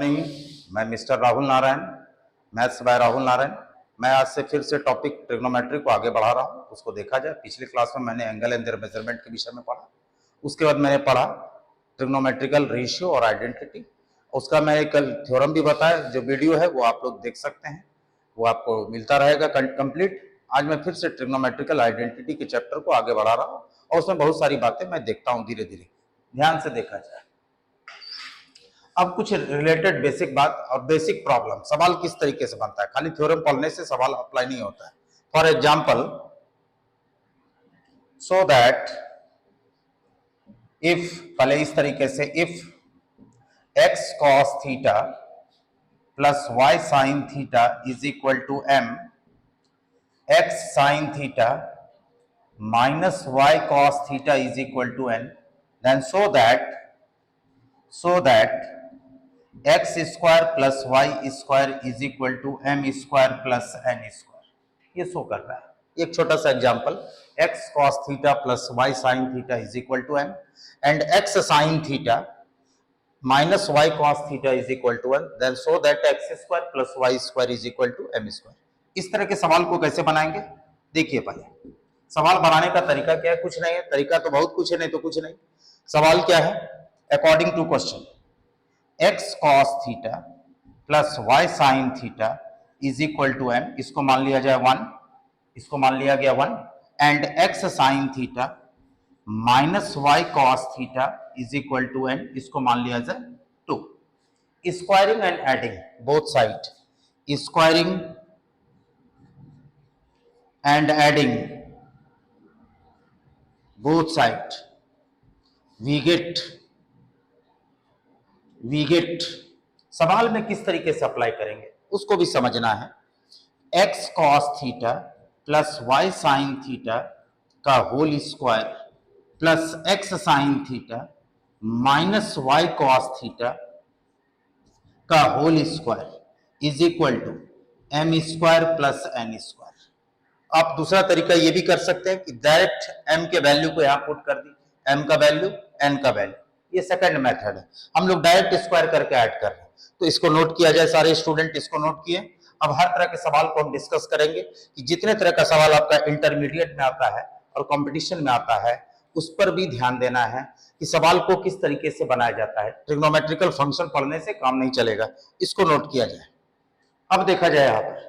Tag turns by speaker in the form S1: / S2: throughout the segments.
S1: Morning. मैं mister Rahul Narayan, maths by Rahul Narayan. मैं आज से फिर से टॉपिक ट्रिग्नोमेट्री को आगे बढ़ा रहा हूँ। उसको देखा जाए, पिछली क्लास में मैंने एंगल एंड देयर मेजरमेंट के विषय में पढ़ा। उसके बाद मैंने पढ़ा ट्रिग्नोमेट्रिकल रेशियो और आइडेंटिटी। उसका मैं कल थ्योरम भी बताया, जो वीडियो है वो आप लोग देख सकते हैं, वो आपको मिलता रहेगा कंप्लीट। आज मैं फिर से ट्रिग्नोमेट्रिकल आइडेंटिटी के चैप्टर को आगे बढ़ा रहा हूँ और उसमें बहुत सारी बातें मैं देखता हूँ धीरे धीरे। ध्यान से देखा जाए। अब कुछ रिलेटेड बेसिक बात और बेसिक प्रॉब्लम, सवाल किस तरीके से बनता है। खाली थ्योरम पढ़ने से सवाल अप्लाई नहीं होता है। For example, so that if, पहले इस तरीके से, if x cos theta plus Y sine theta is equal to m, x sine theta minus Y cos theta is equal to n, then so that x square plus Y square is equal to M square plus N square. ये show कर रहा है। एक छोटा सा example, x cos theta plus Y sine theta is equal to m and x sine theta minus Y cos theta is equal to 1, then so that x square plus Y square is equal to M square. इस तरह के सवाल को कैसे बनाएंगे, देखिए। पहले सवाल बनाने का तरीका क्या है? कुछ नहीं है, तरीका तो बहुत कुछ है, नहीं तो कुछ नहीं। सवाल क्या है? According to question, x cos theta plus Y sine theta is equal to m, इसको मान लिया जाए 1, इसको मान लिया गया 1, and x sine theta minus Y cos theta is equal to n, इसको मान लिया जाए 2। Squaring and adding both side, squaring and adding both side, we get सवाल में किस तरीके से अप्लाई करेंगे उसको भी समझना है। x cos theta plus Y sine theta का whole square plus x sine theta minus Y cos theta का whole square is equal to M square plus N square. आप दूसरा तरीका ये भी कर सकते हैं कि डायरेक्ट m के वैल्यू को यहां पुट कर दी, m का वैल्यू, n का वैल्यू। ये सेकंड मेथड है। हम लोग डायरेक्ट स्क्वायर करके ऐड कर रहे हैं, तो इसको नोट किया जाए। सारे स्टूडेंट इसको नोट किए। अब हर तरह के सवाल को हम डिस्कस करेंगे कि जितने तरह का सवाल आपका इंटरमीडिएट में आता है और कॉम्पिटिशन में आता है, उस पर भी ध्यान देना है कि सवाल को किस तरीके से बनाया जाता है। ट्रिग्नोमेट्रिकल फंक्शन पढ़ने से काम नहीं चलेगा, इसको नोट किया जाए। अब देखा जाए, यहाँ पर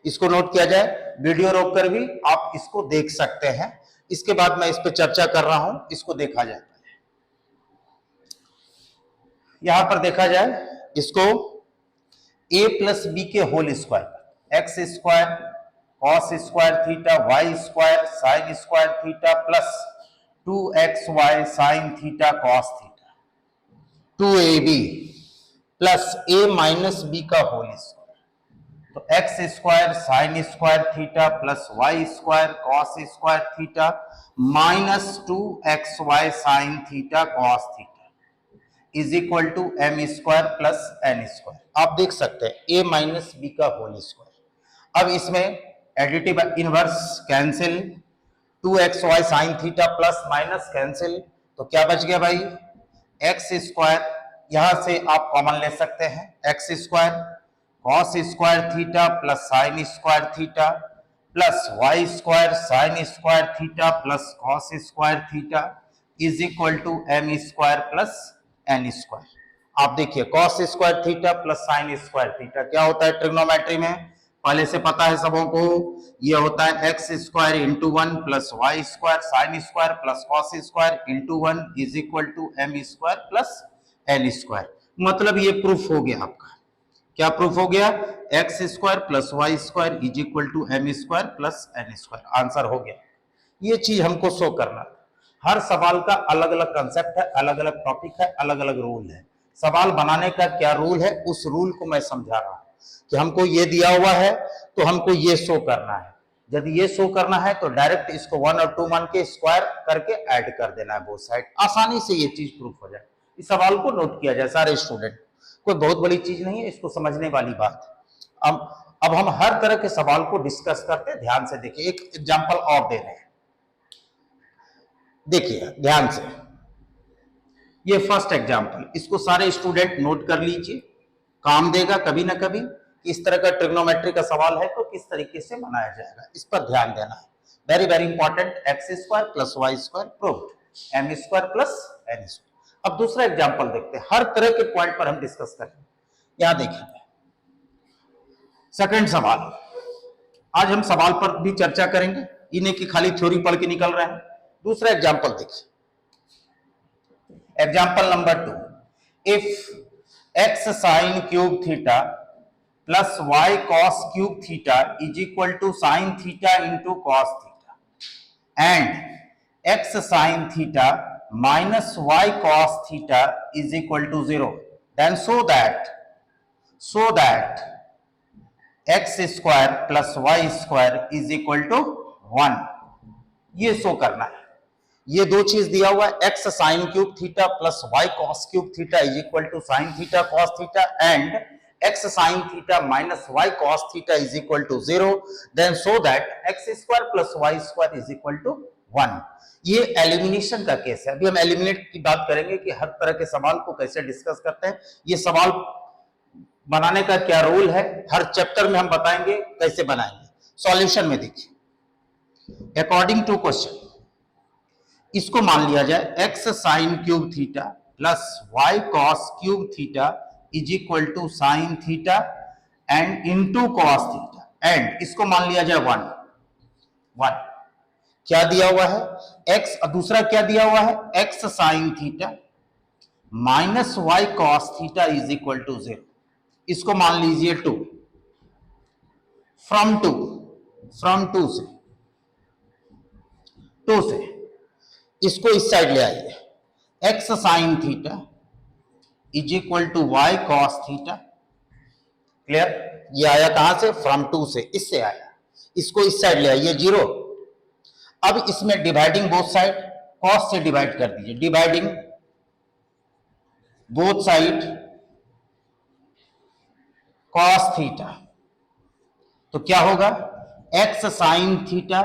S1: इसको नोट किया जाए। वीडियो रोककर भी आप इसको देख सकते हैं। इसके बाद मैं इस पर चर्चा कर रहा हूं, इसको देखा जाए। यहां पर देखा जाए इसको, a प्लस बी के whole square, x square cos square theta y square sign square theta plus 2xy sine theta cos theta, 2ab plus a minus b का होल स्क्वायर। तो x square sign square theta plus Y square cos square theta minus 2xy sine theta cos theta is equal to M square plus N square. आप देख सकते हैं a minus b का whole square. अब इसमें additive inverse cancel, 2xy sine theta plus minus cancel, तो क्या बच गया भाई? एक्स स्क्वायर, यहां से आप कॉमन ले सकते हैं, x square cos square theta plus sine square theta plus Y square sign square theta plus cos square theta is equal to M square plus N square. आप देखिए, cos square theta plus sine square theta क्या होता है trigonometry में? पहले से पता है सबों को, ये होता है x square into 1 plus Y square sign square plus cos square into 1 is equal to M square plus N square. मतलब ये प्रूफ हो गया आपका। क्या प्रूफ हो गया? X square plus Y square is equal to M square plus N square. Answer हो गया। ये चीज हमको शो करना है। हर सवाल का अलग अलग कंसेप्ट है, अलग अलग टॉपिक है, अलग अलग रूल है। सवाल बनाने का क्या रूल है, उस रूल को मैं समझा रहा हूं कि हमको ये दिया हुआ है तो हमको ये शो करना है। यदि ये शो करना है तो डायरेक्ट इसको 1 और 2 मान के स्क्वायर करके ऐड कर देना है बोथ साइड। आसानी से ये चीज प्रूफ हो जाए। इस सवाल को नोट किया जाए सारे स्टूडेंट। कोई बहुत बड़ी चीज नहीं है, इसको समझने वाली बात। अब हम हर तरह के सवाल को डिस्कस करते हैं। ध्यान से देखिए, एक एग्जांपल और दे रहे हैं, देखिए ध्यान से। ये फर्स्ट एग्जाम्पल, इसको सारे स्टूडेंट नोट कर लीजिए, काम देगा कभी ना कभी। इस तरह का ट्रिग्नोमेट्री का सवाल है तो किस तरीके से बनाया जाएगा, इस पर ध्यान देना है। Very very important. X square plus Y square proved, m square plus N square. अब दूसरा एग्जाम्पल देखते हैं, हर तरह के पॉइंट पर हम डिस्कस करेंगे। यहां देखेंगे सेकंड सवाल, आज हम सवाल पर भी चर्चा करेंगे, इन्हें की खाली थ्योरी पढ़ के निकल रहे हैं। दूसरा एग्जाम्पल देखिए, example number 2, if x sine cube theta plus y cos cube theta is equal to sine theta into cos theta and x sine theta minus Y cos theta is equal to 0, then so that x square plus Y square is equal to 1। ये show करना है। ये दो चीज दिया हुआ है, x sine cube theta plus y cos cube theta is equal to sine theta cos theta and x sine theta minus Y cos theta is equal to 0, then so that x square plus Y square is equal to 1। ये elimination का case है। अभी हम eliminate की बात करेंगे कि हर तरह के सवाल को कैसे डिस्कस करते हैं, ये सवाल बनाने का क्या रूल है, हर चैप्टर में हम बताएंगे कैसे बनाएंगे। सॉल्यूशन में देखिए, अकॉर्डिंग टू क्वेश्चन इसको मान लिया जाए x sine cube theta plus y cos cube theta is equal to sine theta and into cos theta and इसको मान लिया जाए 1। क्या दिया हुआ है, एक्स, दूसरा क्या दिया हुआ है, x sine theta minus Y cos theta is equal to 0, इसको मान लीजिए 2। फ्रॉम 2 से इसको इस साइड ले आइए, x sine theta is equal to y cos theta. Clear? ये आया कहां से, फ्रॉम 2 से, इससे आया। इसको इस साइड ले आइए 0। अब इसमें डिवाइडिंग बोथ साइड, कॉस से डिवाइड कर दीजिए, dividing both side cos theta, तो क्या होगा, x sine theta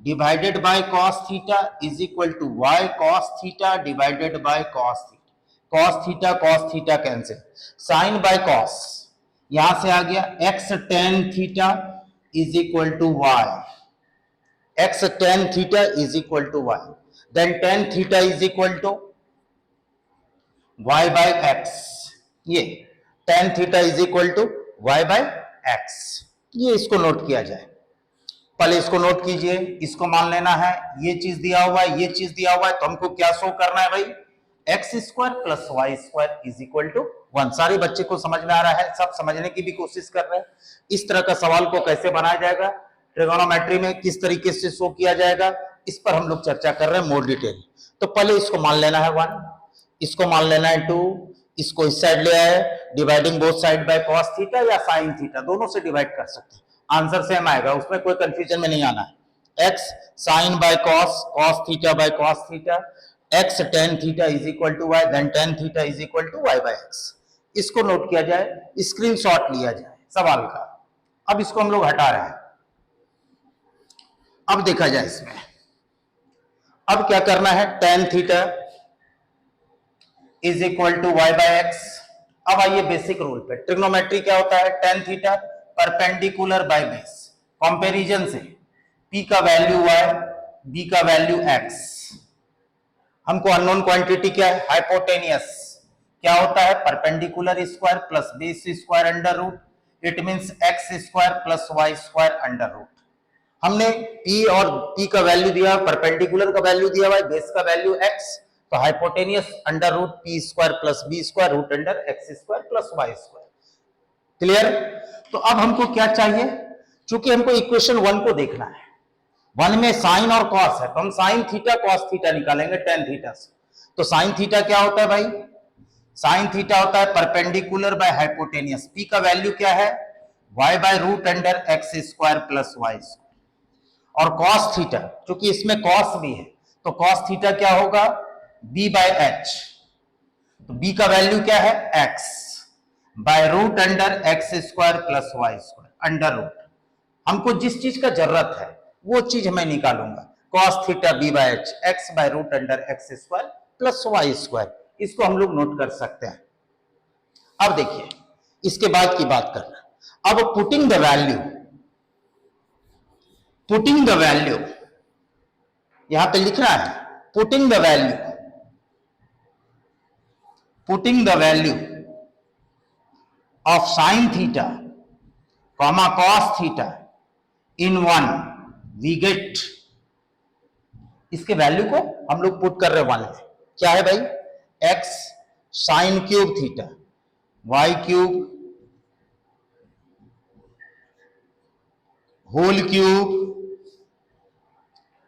S1: divided by cos theta is equal to y cos theta divided by cos theta. Cos theta cancel, sine by cos यहां से आ गया, x tan theta is equal to y, x tan theta is equal to y, then tan theta is equal to y by x. ये tan theta is equal to y by x, ये इसको note किया जाए। पहले इसको note कीजिए, इसको मान लेना है, ये चीज दिया हुआ है, ये चीज दिया हुआ है, तो हमको क्या शो करना है भाई, x square plus Y square is equal to 1। सारे बच्चे को समझ में आ रहा है, सब समझने की भी कोशिश कर रहे हैं। इस तरह का सवाल को कैसे बनाया जाएगा, ट्रिगोनोमेट्री में किस तरीके से शो किया जाएगा, इस पर हम लोग चर्चा कर रहे हैं मोर डिटेल। तो पहले इसको मान लेना है 1, इसको मान लेना है 2, इसको इस साइड ले आए, dividing both side by cos theta या साइन थीटा, दोनों से डिवाइड कर सकते हैं, आंसर सेम आएगा, उसमें कोई कंफ्यूजन में नहीं आना है। X sine by cos, cos theta by cos theta, x tan theta is equal to y, then tan theta is equal to y by x. इसको नोट किया जाए, स्क्रीनशॉट लिया जाए सवाल का। अब इसको हम लोग हटा रहे हैं, अब देखा जाए इसमें, अब क्या करना है, tan theta is equal to y by x. अब आइए बेसिक रूल पे, ट्रिग्नोमेट्री क्या होता है, tan theta perpendicular by base, comparison से p का वैल्यू y, b का वैल्यू x। हमको अननोन क्वांटिटी क्या है, हाइपोटेनियस, क्या होता है, perpendicular square plus base square under root, it means x square plus y square under root. हमने p और p का वैल्यू दिया, परपेंडिकुलर का वैल्यू दिया हुआ है, बेस का वैल्यू x, तो hypotenuse under root p square plus b square root under x square plus y square. Clear? तो अब हमको क्या चाहिए, चूंकि हमको इक्वेशन 1 को देखना है, 1 में साइन और कॉस है, तो हम साइन थीटा कॉस थीटा निकालेंगे टेन थीटा से। तो साइन थीटा क्या होता है भाई, साइन थीटा होता है परपेंडिकुलर बाय हाइपोटेनियस, p का वैल्यू क्या है, y by root under x square plus y square. और कॉस थीटा, चूंकि इसमें कॉस भी है, तो कॉस थीटा क्या होगा, b बाय h, तो b का वैल्यू क्या है, x by root under x square plus Y square under root. हमको जिस चीज का जरूरत है वो चीज मैं निकालूंगा, cos theta b by h, x by root under x square plus Y square, इसको हम लोग नोट कर सकते हैं। अब देखिए इसके बाद की बात करना। अब पुटिंग द वैल्यू यहां पे लिख रहा है, putting the value of sine theta comma cos theta in one we get, इसके वैल्यू को हम लोग पुट कर रहे वन में। क्या है भाई, x sine cube theta y cube whole cube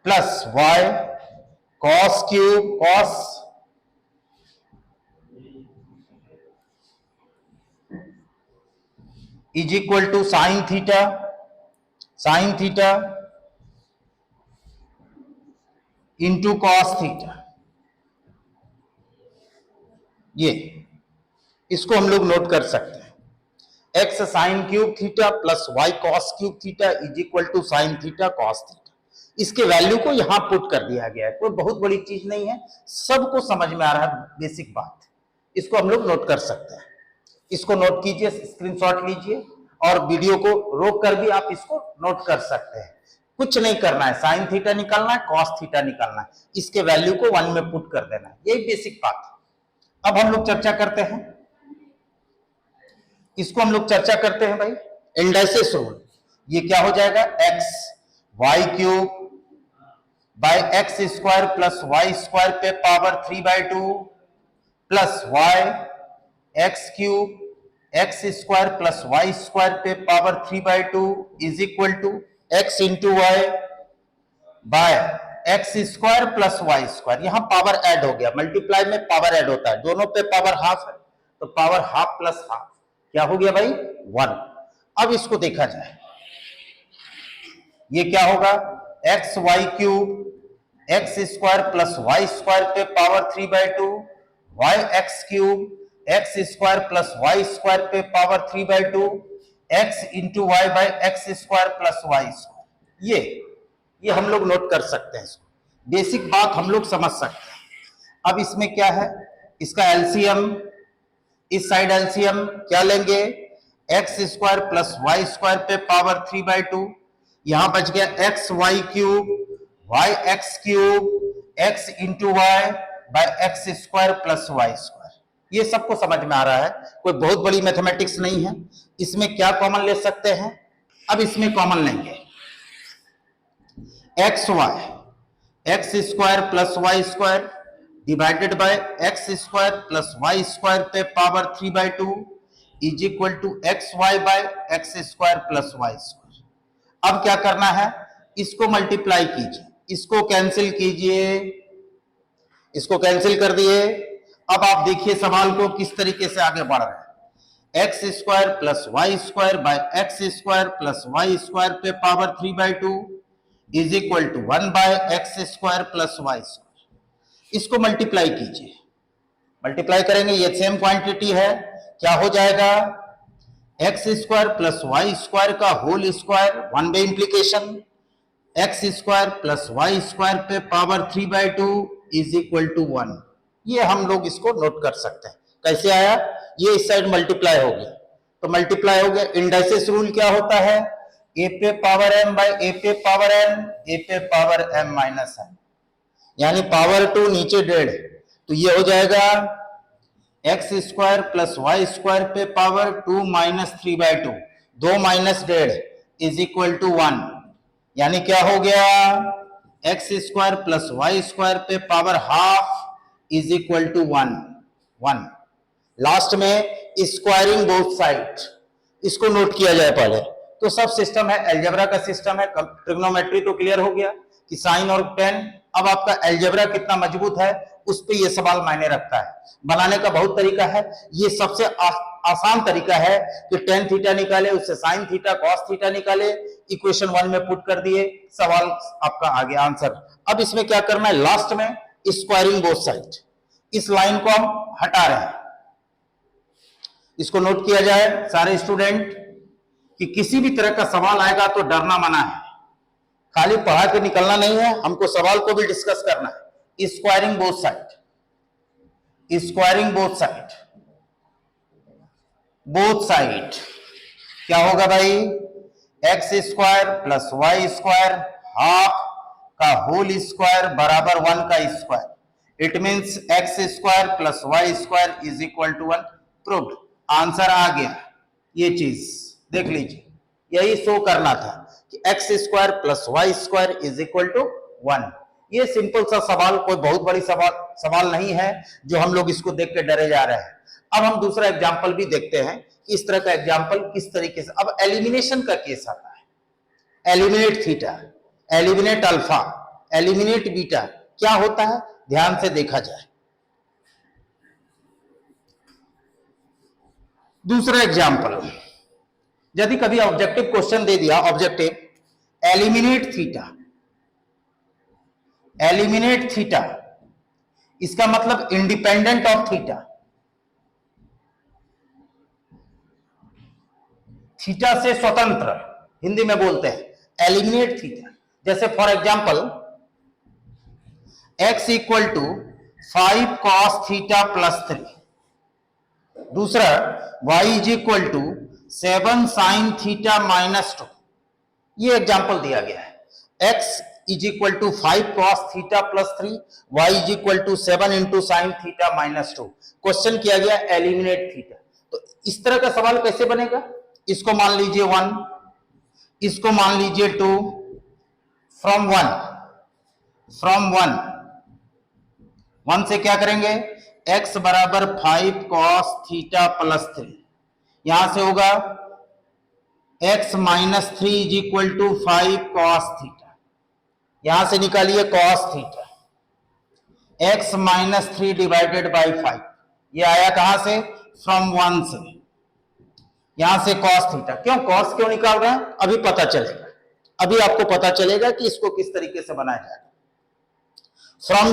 S1: plus y cos cube cos is equal to sine theta into cos theta. ये इसको हम लोग नोट कर सकते हैं, x sine cube theta plus y cos cube theta is equal to sine theta cos theta. इसके value को यहां पुट कर दिया गया है, कोई बहुत बड़ी चीज नहीं है, सबको समझ में आ रहा है बेसिक बात। इसको हम लोग नोट कर सकते हैं। इसको नोट कीजिए, स्क्रीनशॉट लीजिए और वीडियो को रोक कर भी आप इसको नोट कर सकते हैं। कुछ नहीं करना है, साइन थीटा निकालना है, कॉस थीटा निकालना है, इसके वैल्यू को वन में पुट कर देना है, यही बेसिक बात है। अब हम लोग चर्चा करते हैं, इसको हम लोग चर्चा करते हैं भाई, इंडाइसिस रूल। ये क्या हो जाएगा, X Y cube by x square plus Y square पे power 3/2 plus Y x cube X square plus Y square पे power 3/2 is equal to X into Y by x square plus Y square. यहां power add हो गया, multiply में power add होता है, दोनों पे पावर हाफ है तो पावर हाफ प्लस हाफ क्या हो गया भाई, 1। अब इसको देखा जाए, ये क्या होगा, X Y cube X square plus Y square पे power 3/2 Y x cube X square plus Y square पे power 3/2 X into Y by X square plus Y square. ये हम लोग नोट कर सकते हैं, इसको बेसिक बात हम लोग समझ सकते हैं। अब इसमें क्या है, इसका एलसीएम, इस साइड एलसीएम क्या लेंगे, x square plus Y square पे पावर 3/2, यहां बच गया x Y cube y x cube x into Y by x square plus Y square. ये सबको समझ में आ रहा है, कोई बहुत बड़ी मैथमेटिक्स नहीं है। इसमें क्या कॉमन ले सकते हैं, अब इसमें कॉमन लेंगे X Y X square plus Y square divided by x square plus Y square पे power 3/2 is equal to X Y by x square plus Y square. अब क्या करना है, इसको मल्टीप्लाई कीजिए, इसको कैंसिल कीजिए, इसको कैंसिल कर दिए। अब आप देखिए सवाल को किस तरीके से आगे बढ़ रहा है, x square plus Y square by x square plus Y square पे power 3/2 is equal to 1 by x square plus Y square. इसको मल्टीप्लाई कीजिए, मल्टीप्लाई करेंगे, ये सेम क्वांटिटी है, क्या हो जाएगा, X square plus Y square का whole square 1 by implication X square plus Y square पे पावर 3/2 इज इक्वल टू 1। ये हम लोग इसको नोट कर सकते हैं। कैसे आया, ये इस साइड मल्टीप्लाई हो गया तो मल्टीप्लाई हो गया। इंडाइसिस रूल क्या होता है, ए पे पावर m बाय ए पे पावर n, ए पे पावर m माइनस n, यानी पावर 2 नीचे 1.5, तो ये हो जाएगा X square plus Y square पे power 2 minus 3/2, 2 minus 1.5 is equal to 1, यानी क्या हो गया, x square plus Y square पे power half is equal to 1। Last में स्क्वायरिंग बोथ साइड, इसको नोट किया जाए पहले तो सब सिस्टम है, अलजेब्रा का सिस्टम है, ट्रिग्नोमेट्री तो क्लियर हो गया कि साइन और टेन। अब आपका अलजेब्रा कितना मजबूत है उस पे ये सवाल मायने रखता है। बनाने का बहुत तरीका है, ये सबसे आसान तरीका है कि टेन थीटा निकाले, उससे साइन थीटा कॉस थीटा निकाले, इक्वेशन 1 में पुट कर दिए, सवाल आपका आ गया आंसर। अब इसमें क्या करना है, लास्ट में स्क्वायरिंग बोथ साइड, इस लाइन को हम हटा रहे हैं। इसको नोट किया जाए सारे स्टूडेंट कि किसी भी तरह का सवाल आएगा तो डरना मना है, खाली पढ़ा के निकलना नहीं है, हमको सवाल को भी डिस्कस करना है। Squaring both side, squaring both side क्या होगा भाई, x square plus Y square half का होल स्क्वायर बराबर 1 का square. It means X square plus Y square is equal to 1। Proved. Answer आ गया। ये चीज देख लीजिए, यही शो करना था कि x square plus Y square is equal to 1। ये सिंपल सा सवाल, कोई बहुत बड़ी सवाल नहीं है जो हम लोग इसको देख के डरे जा रहे हैं। अब हम दूसरा एग्जाम्पल भी देखते हैं कि इस तरह का एग्जाम्पल किस तरीके से। अब एलिमिनेशन का केस आता है। Eliminate theta, eliminate alpha, eliminate beta क्या होता है, ध्यान से देखा जाए। दूसरा एग्जाम्पल, यदि कभी ऑब्जेक्टिव क्वेश्चन दे दिया, objective eliminate theta, eliminate theta, इसका मतलब इंडिपेंडेंट ऑफ थीटा, थीटा से स्वतंत्र, हिंदी में बोलते हैं एलिमिनेट थीटा। जैसे for example x equal to 5 cos theta plus 3, दूसरा y is equal to 7 sin theta minus 2। ये एग्जांपल दिया गया है। x is equal to 5 cos theta plus 3, y is equal to 7 into sine theta minus 2। Question किया गया eliminate theta. तो इस तरह का सवाल कैसे बनेगा, इसको मान लीजिए 1, इसको मान लीजिए 2, फ्रॉम 1 से क्या करेंगे, x बराबर 5 cos थीटा प्लस 3, यहां से होगा x minus 3 is equal to 5 cos theta, यहां से निकालिए cos theta, x minus 3 divided by 5, ये आया कहां से, फ्रॉम 1 से, यहां से cos थीटा। क्यों cos क्यों निकाल रहे हैं, अभी पता चलेगा, अभी आपको पता चलेगा कि इसको किस तरीके से बनाया जाएगा। फ्रॉम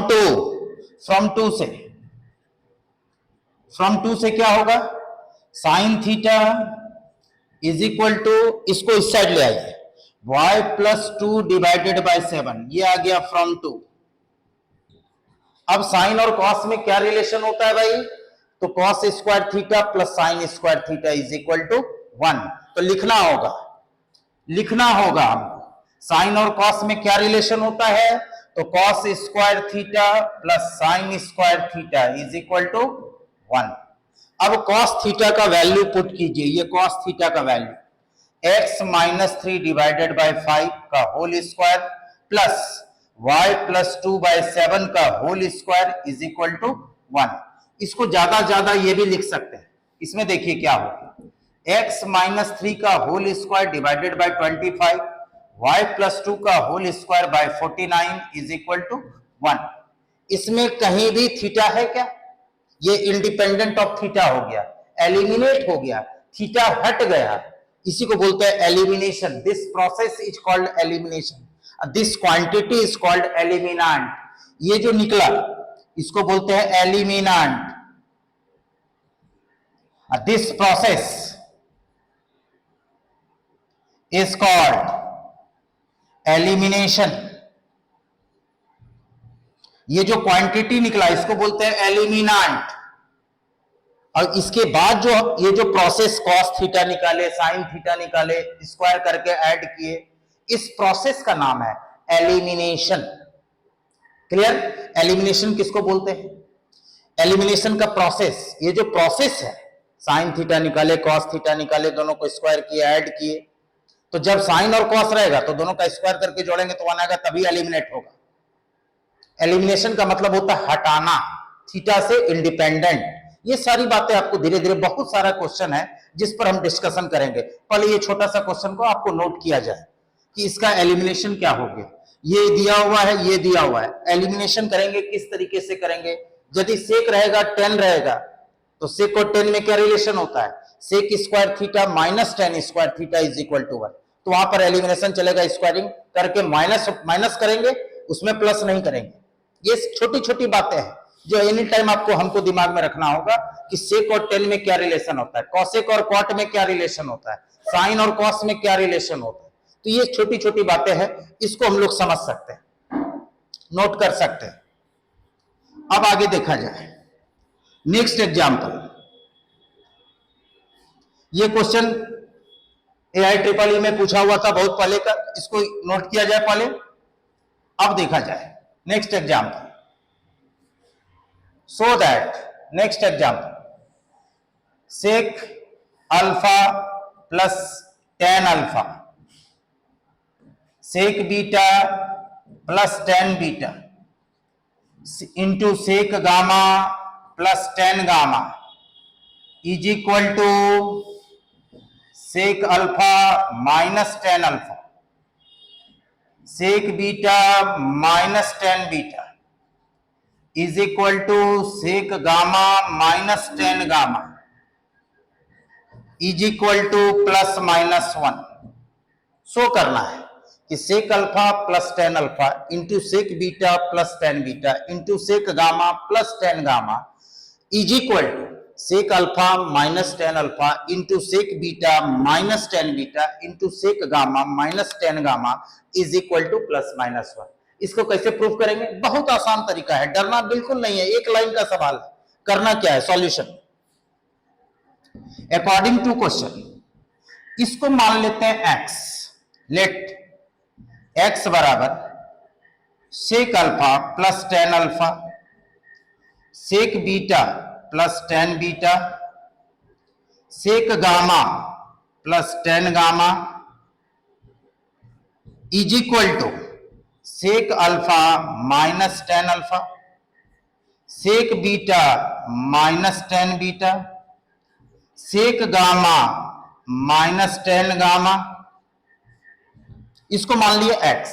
S1: टू से क्या होगा, sine theta is equal to, इसको इस साइड ले आइए, y प्लस 2 डिवाइडेड बाई 7, ये आ गया फ्रॉम 2। अब साइन और कॉस में क्या रिलेशन होता है भाई, तो cos square theta plus sine square theta is equal to 1। तो लिखना होगा हमको साइन और कॉस में क्या रिलेशन होता है, तो cos square theta plus sine square theta is equal to 1। अब कॉस थीटा का वैल्यू पुट कीजिए, ये कॉस थीटा का value x minus 3 divided by 5 का whole square plus y plus 2 by 7 का whole square is equal to 1। इसको ज्यादा ये भी लिख सकते हैं, इसमें देखिए क्या होगा, x माइनस 3 का whole square divided by 25, y plus 2 का whole square by 49 is equal to 1। इसमें कहीं भी थीटा है क्या, ये इंडिपेंडेंट ऑफ थीटा हो गया, एलिमिनेट हो गया, थीटा हट गया, इसी को बोलते हैं elimination. This process is called elimination, this quantity is called eliminant. ये जो निकला इसको बोलते हैं eliminant. This process is called elimination. ये जो क्वांटिटी निकला इसको बोलते हैं एलिमिनेंट। और इसके बाद जो ये जो प्रोसेस कॉस थीटा निकाले, साइन थीटा निकाले, स्क्वायर करके ऐड किए, इस प्रोसेस का नाम है एलिमिनेशन। क्लियर? एलिमिनेशन किसको बोलते हैं, एलिमिनेशन का प्रोसेस। ये जो प्रोसेस है, साइन थीटा निकाले, कॉस थीटा निकाले, दोनों को स्क्वायर किए, ऐड किए, तो जब साइन और कॉस रहेगा तो दोनों का स्क्वायर करके जोड़ेंगे तो 1 आएगा, तभी एलिमिनेट होगा। एलिमिनेशन का मतलब होता है हटाना, थीटा से इंडिपेंडेंट। ये सारी बातें आपको धीरे धीरे, बहुत सारा क्वेश्चन है जिस पर हम डिस्कशन करेंगे। पहले ये छोटा सा क्वेश्चन को आपको नोट किया जाए कि इसका एलिमिनेशन क्या हो गया। ये दिया हुआ है, ये दिया हुआ है, एलिमिनेशन करेंगे किस तरीके से करेंगे। यदि सेक रहेगा 10 रहेगा तो सेक और 10 में क्या रिलेशन होता है, sec square theta minus 10 square theta is equal to 1। तो वहां पर एलिमिनेशन चलेगा, स्क्वायरिंग करके माइनस करेंगे, उसमें प्लस नहीं करेंगे। ये छोटी छोटी बातें हैं जो एनी टाइम आपको हमको दिमाग में रखना होगा कि सेक और 10 में क्या रिलेशन होता है, कॉसेक और कॉट में क्या रिलेशन होता है, साइन और कॉस में क्या रिलेशन होता है। तो ये छोटी छोटी बातें हैं, इसको हम लोग समझ सकते हैं, नोट कर सकते हैं। अब आगे देखा जाए, नेक्स्ट एग्जाम्पल, ये क्वेश्चन AIEEE में पूछा हुआ था बहुत पहले का, इसको नोट किया जाए पहले, अब देखा जाए next example. So that next example, sec alpha plus tan alpha, sec beta plus tan beta into sec gamma plus tan gamma is equal to sec alpha minus tan alpha, sec beta minus tan beta is equal to sec gamma minus tan gamma is equal to plus minus one. Show करना है कि sec alpha plus tan alpha into sec beta plus tan beta into sec gamma plus tan gamma is equal to sec alpha minus tan alpha into sec beta minus tan beta into sec gamma minus tan gamma is equal to plus minus one. इसको कैसे prove करेंगे? बहुत आसान तरीका है, डरना बिल्कुल नहीं है, एक लाइन का सवाल है। करना क्या है? सॉल्यूशन अकॉर्डिंग टू क्वेश्चन, इसको मान लेते हैं x, लेट x बराबर sec alpha plus tan alpha, sec beta plus tan beta, sec gamma plus tan gamma is equal to sec alpha minus tan alpha, sec beta minus tan beta, sec gamma minus tan gamma, इसको मान लिया x।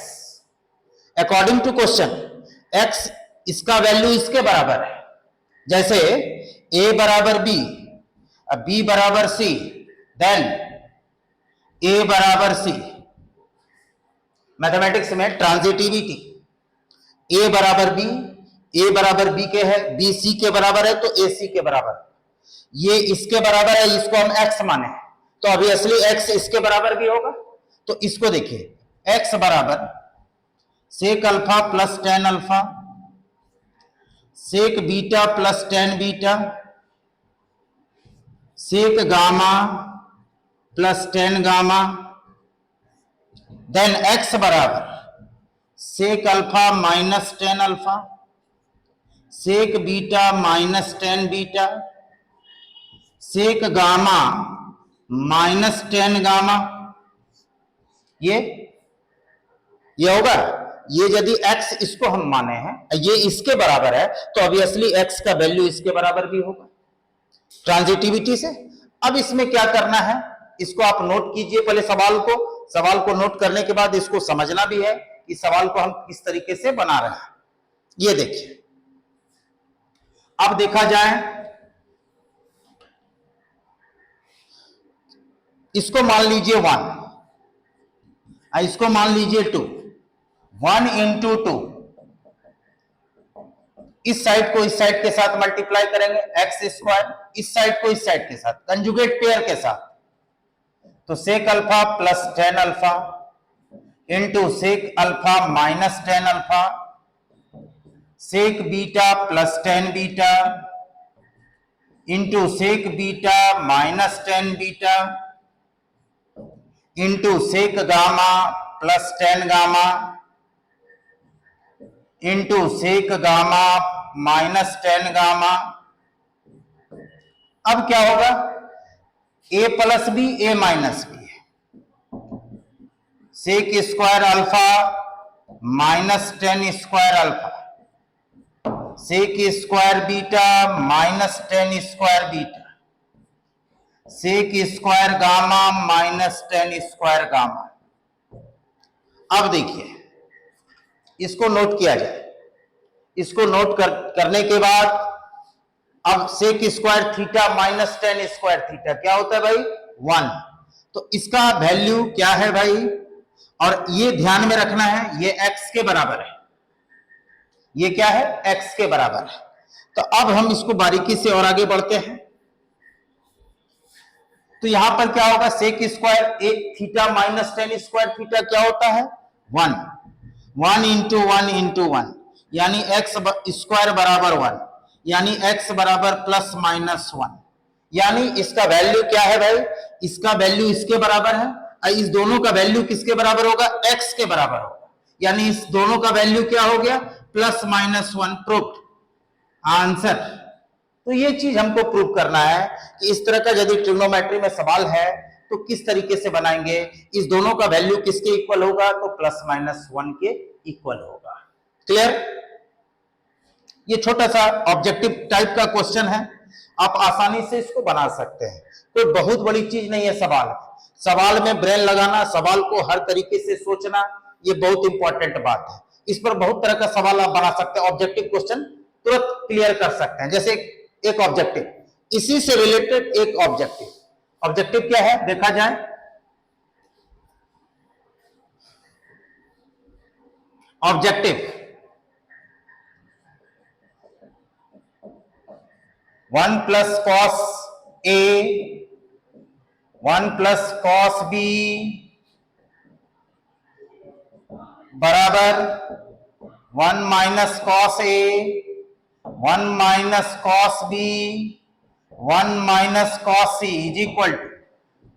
S1: According to question x इसका value इसके बराबर है, जैसे a बराबर b, b बराबर c, देन a बराबर c। मैथमेटिक्स में ट्रांजिटिविटी, a बराबर b के है, b c के बराबर है तो a c के बराबर, ये इसके बराबर है, इसको हम x माने, तो अभी असली x इसके बराबर भी होगा। तो इसको देखिए, x बराबर sec alpha plus tan alpha, sec beta plus tan beta, sec gamma plus tan gamma, then x बराबर sec alpha minus tan alpha, sec beta minus tan beta, sec gamma minus tan gamma, ये होगा। ये यदि x इसको हम माने हैं, ये इसके बराबर है, तो ऑब्वियसली x का वैल्यू इसके बराबर भी होगा ट्रांजिटिविटी से। अब इसमें क्या करना है, इसको आप नोट कीजिए पहले सवाल को नोट करने के बाद इसको समझना भी है कि सवाल को हम किस तरीके से बना रहे हैं। ये देखिए, अब देखा जाए, इसको मान लीजिए 1, इसको मान लीजिए 2, 1 इंटू 2, इस साइड को इस साइड के साथ मल्टीप्लाई करेंगे, एक्स स्क्वायर, इस साइड को इस साइड के साथ, कंजुगेट पेयर के साथ, तो sec alpha plus tan alpha into sec alpha minus tan alpha, sec beta plus tan beta into sec beta minus tan beta into sec gamma plus tan gamma into sec gamma minus tan gamma. अब क्या होगा, a plus B a minus B है, sec square alpha minus tan square alpha, sec square beta minus tan square beta, sec square gamma minus tan square gamma. अब देखिए, इसको note किया जाए, इसको नोट करने के बाद अब sec square theta minus tan square theta क्या होता है भाई? 1। तो इसका वैल्यू क्या है भाई? और ये ध्यान में रखना है, ये x के बराबर है, ये क्या है? x के बराबर है। तो अब हम इसको बारीकी से और आगे बढ़ते हैं। तो यहां पर क्या होगा, sec square theta minus tan square theta क्या होता है? 1, 1 इंटू 1 इंटू 1, यानी x स्क्वायर बराबर 1, यानी x बराबर प्लस माइनस 1, यानी इसका वैल्यू क्या है भाई, इसका वैल्यू इसके बराबर है और इस दोनों का वैल्यू किसके बराबर होगा, x के बराबर होगा, यानी इस दोनों का वैल्यू क्या हो गया, प्लस माइनस 1 प्रूव्ड आंसर। तो ये चीज हमको प्रूव करना है कि इस तरह का यदि ट्रिग्नोमेट्री में सवाल है तो किस तरीके से बनाएंगे, इस दोनों का वैल्यू किसके इक्वल होगा, तो प्लस माइनस 1 के इक्वल होगा। क्लियर? ये छोटा सा ऑब्जेक्टिव टाइप का क्वेश्चन है, आप आसानी से इसको बना सकते हैं, कोई बहुत बड़ी चीज नहीं है। सवाल में ब्रेन लगाना, सवाल को हर तरीके से सोचना, ये बहुत इंपॉर्टेंट बात है। इस पर बहुत तरह का सवाल आप बना सकते हैं, ऑब्जेक्टिव क्वेश्चन तुरंत क्लियर कर सकते हैं। जैसे एक ऑब्जेक्टिव, इसी से रिलेटेड एक ऑब्जेक्टिव क्या है देखा जाए। Objective 1 plus cos A 1 plus cos B बराबर 1 minus cos A 1 minus cos B 1 minus cos C is equal to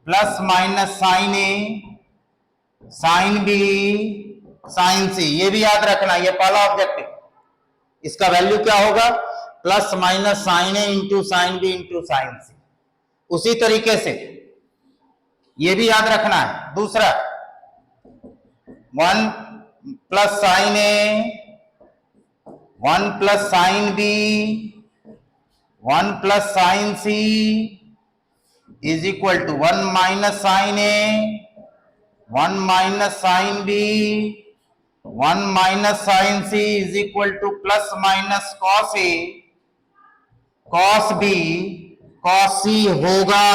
S1: plus minus sine A sine B sine C. ये भी याद रखना, ये पहला ऑब्जेक्टिव, इसका वैल्यू क्या होगा, plus minus sine A into sine B into sine C. उसी तरीके से ये भी याद रखना है, दूसरा 1 plus sine A 1 plus sine B 1 plus sine C is equal to 1 minus sine A 1 minus sine B 1 minus sine C is equal to plus minus cos A cos B cos C होगा।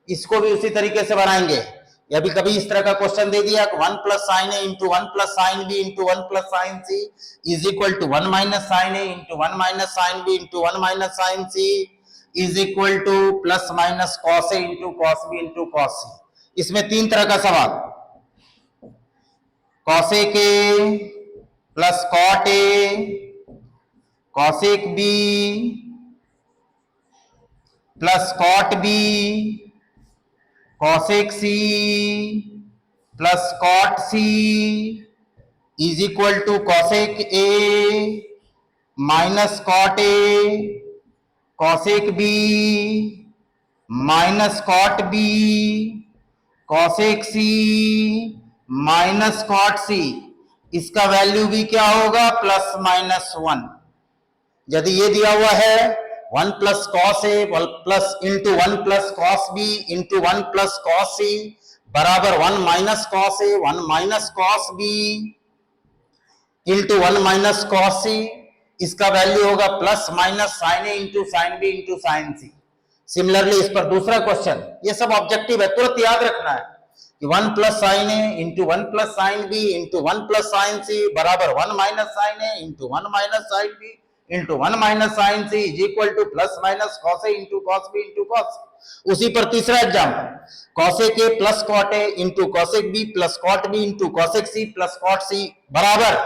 S1: इसको भी उसी तरीके से बनाएंगे। या भी कभी इस तरह का क्वेश्चन दे दिया 1 plus sine A into 1 plus sine B into 1 plus sine C is equal to 1 minus sine A into 1 minus sine B into 1 minus sine C is equal to plus minus cos A into cos B into cos C. इसमें तीन तरह का सवाल, cosec A plus cot A cosec B plus cot B cosec C plus cot C is equal to cosec A minus cot A cosec B minus cot B cosec C minus cot C. इसका value भी क्या होगा, plus minus 1। यदि ये दिया हुआ है 1 plus cos A plus into 1 plus cos B into 1 plus cos C बराबर 1 minus cos A 1 minus cos B into 1 minus cos C, इसका वैल्यू होगा plus minus sine A into sine B into sine C. Similarly इस पर दूसरा question, ये सब objective है, तुरंत याद रखना है कि 1 plus sine A into 1 plus sine B into 1 plus sine C बराबर 1 minus sine A into 1 minus sine B into 1 minus sine C is equal to plus minus cos A into cos B into cos. उसी पर तीसरा example, cosec A plus cot A into cosec B plus cot B into cosec C plus cot C बराबर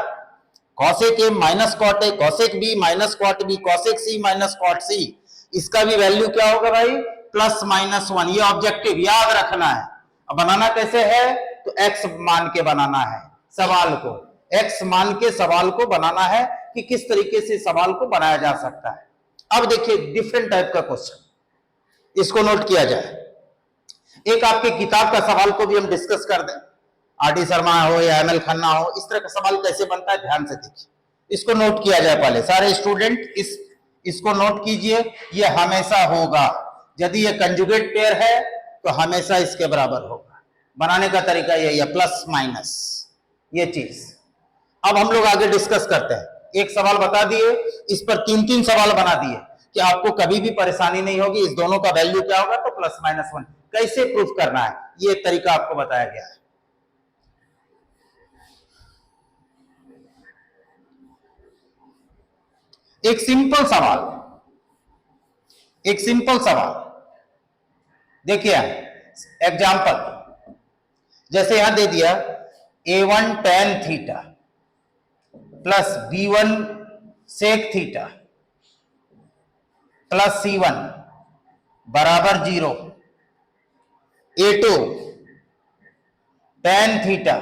S1: cosec A minus cot A cosec B minus cot B cosec C minus cot C. इसका भी value क्या होगा भाई, plus minus 1। ये objective याद रखना है। अब बनाना कैसे है, तो x मान के बनाना है सवाल को, x मान के सवाल को बनाना है कि किस तरीके से सवाल को बनाया जा सकता है। अब देखिए डिफरेंट टाइप का क्वेश्चन, इसको नोट किया जाए। एक आपके किताब का सवाल को भी हम डिस्कस कर दें, आर.डी. शर्मा हो या एम.एल. खन्ना हो, इस तरह का सवाल कैसे बनता है ध्यान से देखिए, इसको नोट किया जाए। पहले सारे स्टूडेंट इसको नोट कीजिए, ये हमेशा होगा। यदि ये कंजुगेट पेयर है तो हमेशा इसके बराबर होगा। बनाने का तरीका यही है, प्लस माइनस ये चीज। अब हम लोग आगे डिस्कस करते हैं। एक सवाल बता दिए, इस पर 3-3 सवाल बना दिए कि आपको कभी भी परेशानी नहीं होगी। इस दोनों का वैल्यू क्या होगा, तो प्लस माइनस 1 कैसे प्रूफ करना है, ये तरीका आपको बताया गया है। एक सिंपल सवाल देखिए, एग्जाम्पल जैसे यहां दे दिया a1 tan theta plus b1 sec theta plus C1 बराबर 0, A2 tan theta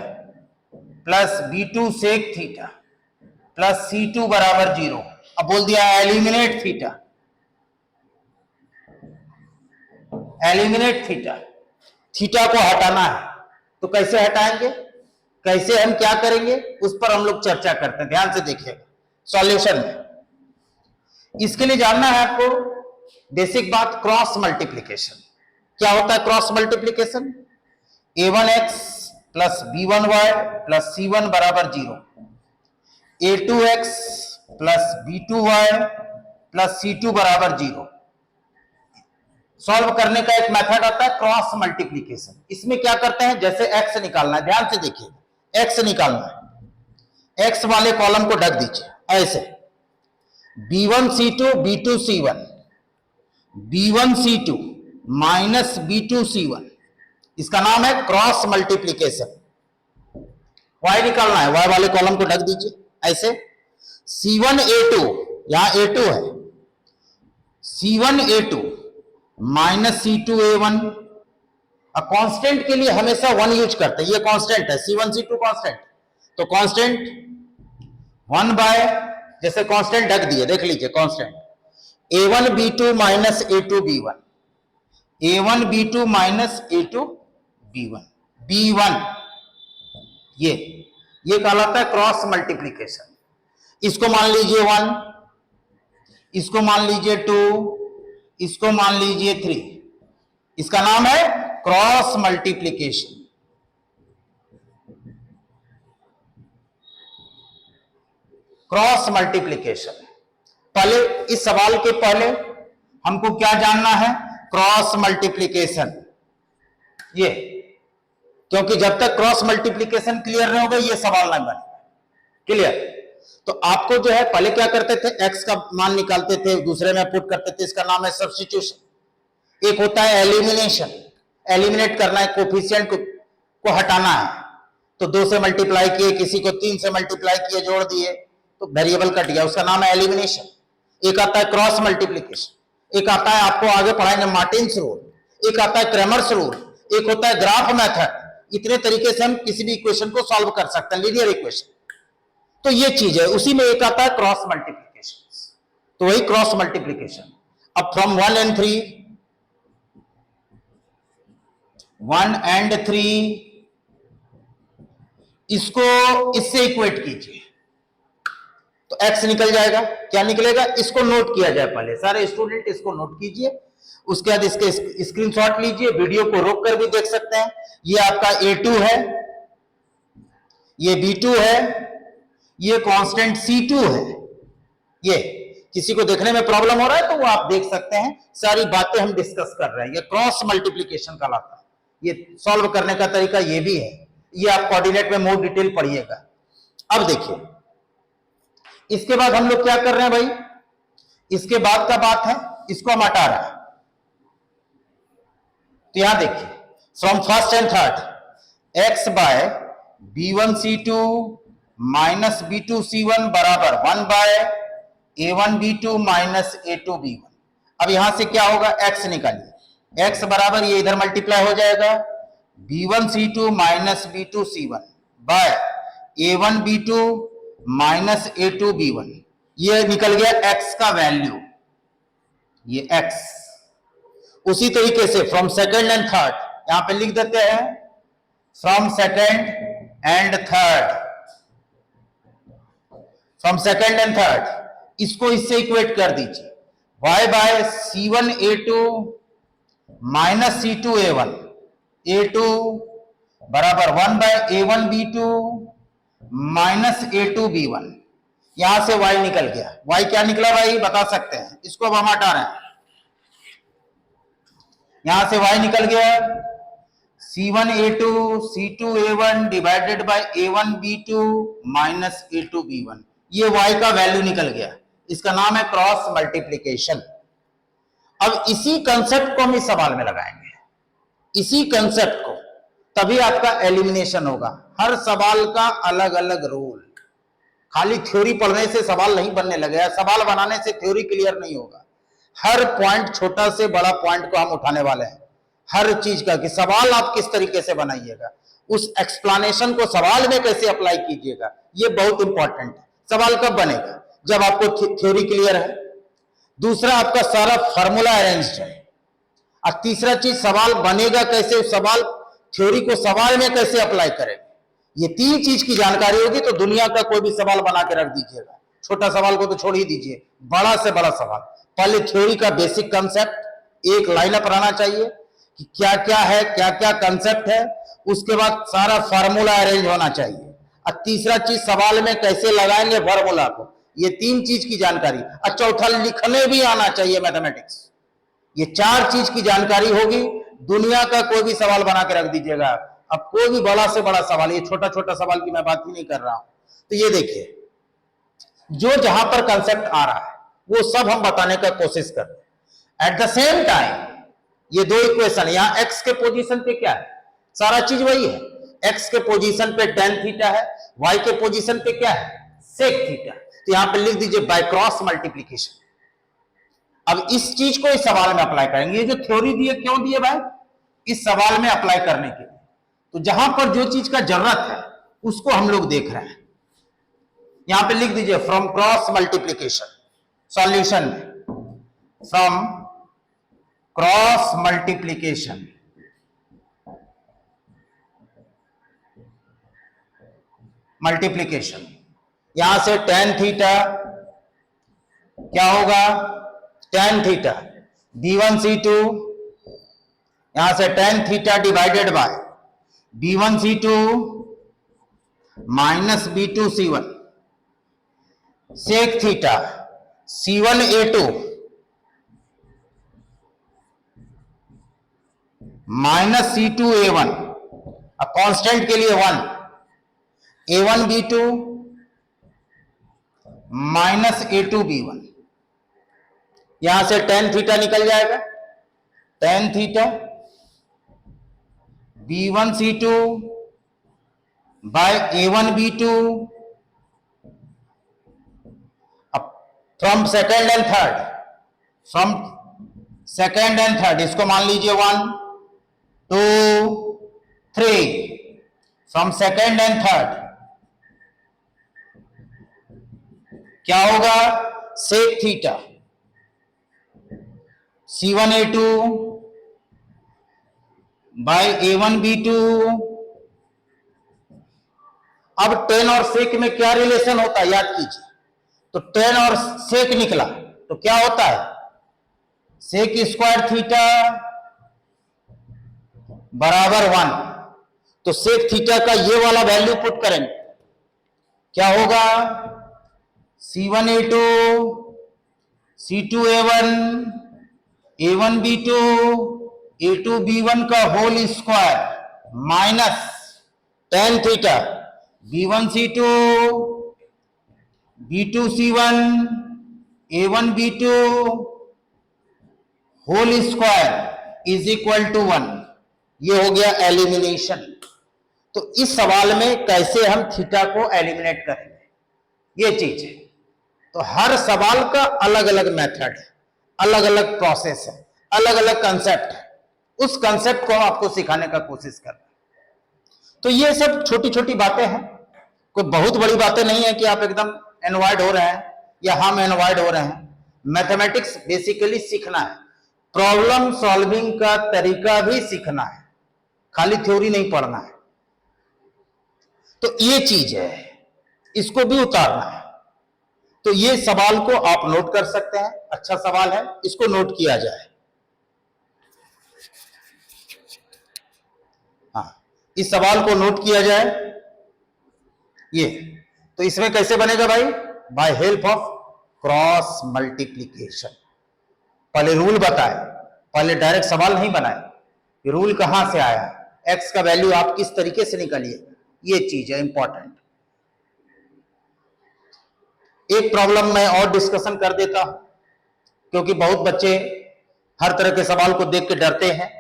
S1: plus B2 sec theta plus C2 बराबर 0। अब बोल दिया eliminate theta, eliminate theta. Theta को हटाना है तो कैसे हटाएंगे, कैसे हम क्या करेंगे, उस पर हम लोग चर्चा करते हैं। ध्यान से देखिएगा सॉल्यूशन में। इसके लिए जानना है आपको बेसिक बात, क्रॉस मल्टीप्लीकेशन। क्या होता है cross multiplication? a1x plus b1y plus c1 बराबर 0, a2x plus b2y plus c2 बराबर 0। सॉल्व करने का एक मेथड आता है क्रॉस मल्टीप्लीकेशन। इसमें क्या करते हैं, जैसे x निकालना है, ध्यान से देखिए, x निकालना है, x वाले कॉलम को ढक दीजिए ऐसे, b1c2 b2c1, b1c2 minus b2c1, इसका नाम है क्रॉस मल्टीप्लीकेशन। y निकालना है, y वाले कॉलम को ढक दीजिए ऐसे, c1a2, यहां a2 है, c1a2 माइनस c2a1। कांस्टेंट के लिए हमेशा 1 यूज करते हैं, ये कांस्टेंट है, c1 c2 कांस्टेंट, तो कांस्टेंट 1 बाय, जैसे कांस्टेंट ढक दिए, देख लीजिए constant a1 b2 minus a2 b1, a1 b2 minus a2 b1, b1, ये कहलाता है क्रॉस मल्टीप्लीकेशन। इसको मान लीजिए 1, इसको मान लीजिए 2, इसको मान लीजिए 3, इसका नाम है क्रॉस मल्टीप्लीकेशन। Cross multiplication. पहले इस सवाल के पहले हमको क्या जानना है, क्रॉस मल्टीप्लीकेशन। ये क्योंकि जब तक क्रॉस मल्टीप्लीकेशन क्लियर नहीं होगा ये सवाल नहीं बनेगा। क्लियर? तो आपको जो है पहले क्या करते थे, x का मान निकालते थे, दूसरे में पुट करते थे, इसका नाम है सब्स्टिट्यूशन। एक होता है एलिमिनेशन, एलिमिनेट करना है, कोफिशिएंट को हटाना है, तो 2 से मल्टीप्लाई किए, किसी को 3 से मल्टीप्लाई किए, जोड़ दिए तो वेरिएबल कट गया, उसका नाम है एलिमिनेशन। एक आता है क्रॉस मल्टीप्लीकेशन, एक आता है आपको आगे पढ़ाएंगे मार्टिन्स रूल, एक आता है क्रैमर्स रूल, एक होता है ग्राफ मेथड। इतने तरीके से हम किसी भी इक्वेशन को सॉल्व कर सकते हैं, लीनियर इक्वेशन। तो ये चीज है, उसी में एक आता है क्रॉस मल्टीप्लीकेशन, तो वही क्रॉस मल्टीप्लीकेशन। अब फ्रॉम 1 and 3, 1 and 3 इसको इससे इक्वेट कीजिए तो x निकल जाएगा। क्या निकलेगा, इसको नोट किया जाए पहले, सारे स्टूडेंट इसको नोट कीजिए, उसके बाद इसके स्क्रीनशॉट लीजिए, वीडियो को रोक कर भी देख सकते हैं। ये आपका a2 है, ये b2 है, ये कांस्टेंट c2 है। ये किसी को देखने में प्रॉब्लम हो रहा है तो वो आप देख सकते हैं, सारी बातें हम डिस्कस कर रहे हैं। ये क्रॉस मल्टीप्लीकेशन कहलाता है। ये सॉल्व करने का तरीका ये भी है, ये आप कोऑर्डिनेट में मोर डिटेल पढ़िएगा। अब देखिए इसके बाद हम लोग क्या कर रहे हैं भाई, इसके बाद का बात है, इसको हम हटा रहे हैं। तो यहां देखिए from first and third x by b1c2 minus b2c1 बराबर 1 बाय a1b2 माइनस a2b1। अब यहां से क्या होगा, x निकालिए, x बराबर ये इधर मल्टीप्लाई हो जाएगा b1c2 minus b2c1 bye a1b2 minus a2b1। ये निकल गया x का वैल्यू, ये x। उसी तरीके से फ्रॉम सेकंड एंड थर्ड यहां पे लिख देते हैं, from second and third, from second and third इसको इससे इक्वेट कर दीजिए, y bye c1a2 minus c2a1, a2 बराबर 1 बाय a1b2 माइनस a2b1। यहां से y निकल गया। y क्या निकला भाई बता सकते हैं, इसको अब हम हटा रहे हैं। यहां से y निकल गया c1a2 c2a1 divided by a1b2 minus a2b1। ये y का वैल्यू निकल गया, इसका नाम है क्रॉस मल्टीप्लीकेशन। अब इसी कंसेप्ट को हम इस सवाल में लगाएंगे, इसी कंसेप्ट को, तभी आपका एलिमिनेशन होगा। हर सवाल का अलग अलग रूल, खाली थ्योरी पढ़ने से सवाल नहीं बनने लगेगा, सवाल बनाने से थ्योरी क्लियर नहीं होगा। हर पॉइंट, छोटा से बड़ा पॉइंट को हम उठाने वाले हैं, हर चीज का, कि सवाल आप किस तरीके से बनाइएगा, उस एक्सप्लेनेशन को सवाल में कैसे अप्लाई कीजिएगा, ये बहुत इंपॉर्टेंट है। सवाल कब बनेगा? जब आपको थ्योरी क्लियर है, दूसरा आपका सारा फॉर्मूला अरेंज्ड है, और तीसरा चीज सवाल बनेगा कैसे, सवाल थ्योरी को सवाल में कैसे अप्लाई करें, ये तीन चीज की जानकारी होगी तो दुनिया का कोई भी सवाल बना के रख दीजिएगा। छोटा सवाल को तो छोड़ ही दीजिए, बड़ा से बड़ा सवाल, पहले थ्योरी का बेसिक कंसेप्ट एक लाइनअप रहना चाहिए कि क्या क्या है, क्या क्या कंसेप्ट है, उसके बाद सारा फार्मूला अरेंज होना चाहिए, और तीसरा चीज सवाल में कैसे लगाएंगे फार्मूला को, ये तीन चीज की जानकारी, और चौथा लिखने भी आना चाहिए मैथमेटिक्स। ये चार चीज की जानकारी होगी, दुनिया का कोई भी सवाल बना के रख दीजिएगा। अब कोई भी बड़ा से बड़ा सवाल, ये छोटा छोटा सवाल की मैं बात ही नहीं कर रहा हूं, तो ये देखिए जो जहां पर कंसेप्ट आ रहा है वो सब हम बताने का कोशिश कर रहे हैं। एट द सेम टाइम ये दो इक्वेशन, यहां एक्स के पोजीशन पे क्या है, सारा चीज वही है, एक्स के पोजीशन पे tan थीटा है, वाई के पोजीशन पे क्या है, sec थीटा। तो यहां पे लिख दीजिए बाय क्रॉस मल्टीप्लीकेशन। अब इस चीज को इस सवाल में अप्लाई करेंगे, ये जो थ्योरी दिए क्यों दिए भाई, इस सवाल में अप्लाई करने के लिए। तो जहां पर जो चीज का जरूरत है उसको हम लोग देख रहे हैं। यहां पे लिख दीजिए फ्रॉम क्रॉस मल्टीप्लीकेशन, सॉल्यूशन में फ्रॉम क्रॉस मल्टीप्लीकेशन यहां से tan थीटा क्या होगा, tan थीटा b1c2, यहां से tan theta divided bye b1c2 minus b2c1, sec theta c1a2 minus c2a1, अब कांस्टेंट के लिए 1, a1b2 माइनस a2b1, यहां से tan थीटा निकल जाएगा, tan theta b1c2 bye a1b2, अब फ्रॉम सेकेंड एंड थर्ड, इसको मान लीजिए 1 2 3, फ्रॉम सेकेंड एंड थर्ड क्या होगा, sec theta c1a2 bye a1b2। अब tan और sec में क्या रिलेशन होता है याद कीजिए, तो tan और sec निकला तो क्या होता है, sec स्क्वायर थीटा बराबर 1, तो sec थीटा का ये वाला वैल्यू पुट करेंगे, क्या होगा, c1a2 c2a1 a1b2 a2b1 का whole square minus tan theta b1c2 b2c1 a1b2 whole square is equal to 1। ये हो गया एलिमिनेशन। तो इस सवाल में कैसे हम थीटा को एलिमिनेट करेंगे, ये चीज है। तो हर सवाल का अलग अलग मेथड है, अलग अलग प्रोसेस है, अलग अलग कंसेप्ट है, उस कंसेप्ट को हम आपको सिखाने का कोशिश कर रहे हैं। तो ये सब छोटी छोटी बातें हैं, कोई बहुत बड़ी बातें नहीं है कि आप एकदम एनवायर्ड हो रहे हैं या हम एनवायर्ड हो रहे हैं। मैथमेटिक्स बेसिकली सीखना है, प्रॉब्लम सॉल्विंग का तरीका भी सीखना है, खाली थ्योरी नहीं पढ़ना है। तो ये चीज है, इसको भी उतारना है। तो ये सवाल को आप नोट कर सकते हैं, अच्छा सवाल है, इसको नोट किया जाए। हाँ, इस सवाल को नोट किया जाए। ये तो इसमें कैसे बनेगा भाई, by help of cross multiplication. पहले रूल बताए, पहले डायरेक्ट सवाल नहीं बनाए, रूल कहां से आया, एक्स का वैल्यू आप किस तरीके से निकालिए, ये चीज है इंपॉर्टेंट। एक प्रॉब्लम मैं और डिस्कशन कर देता हूं, क्योंकि बहुत बच्चे हर तरह के सवाल को देख के डरते हैं,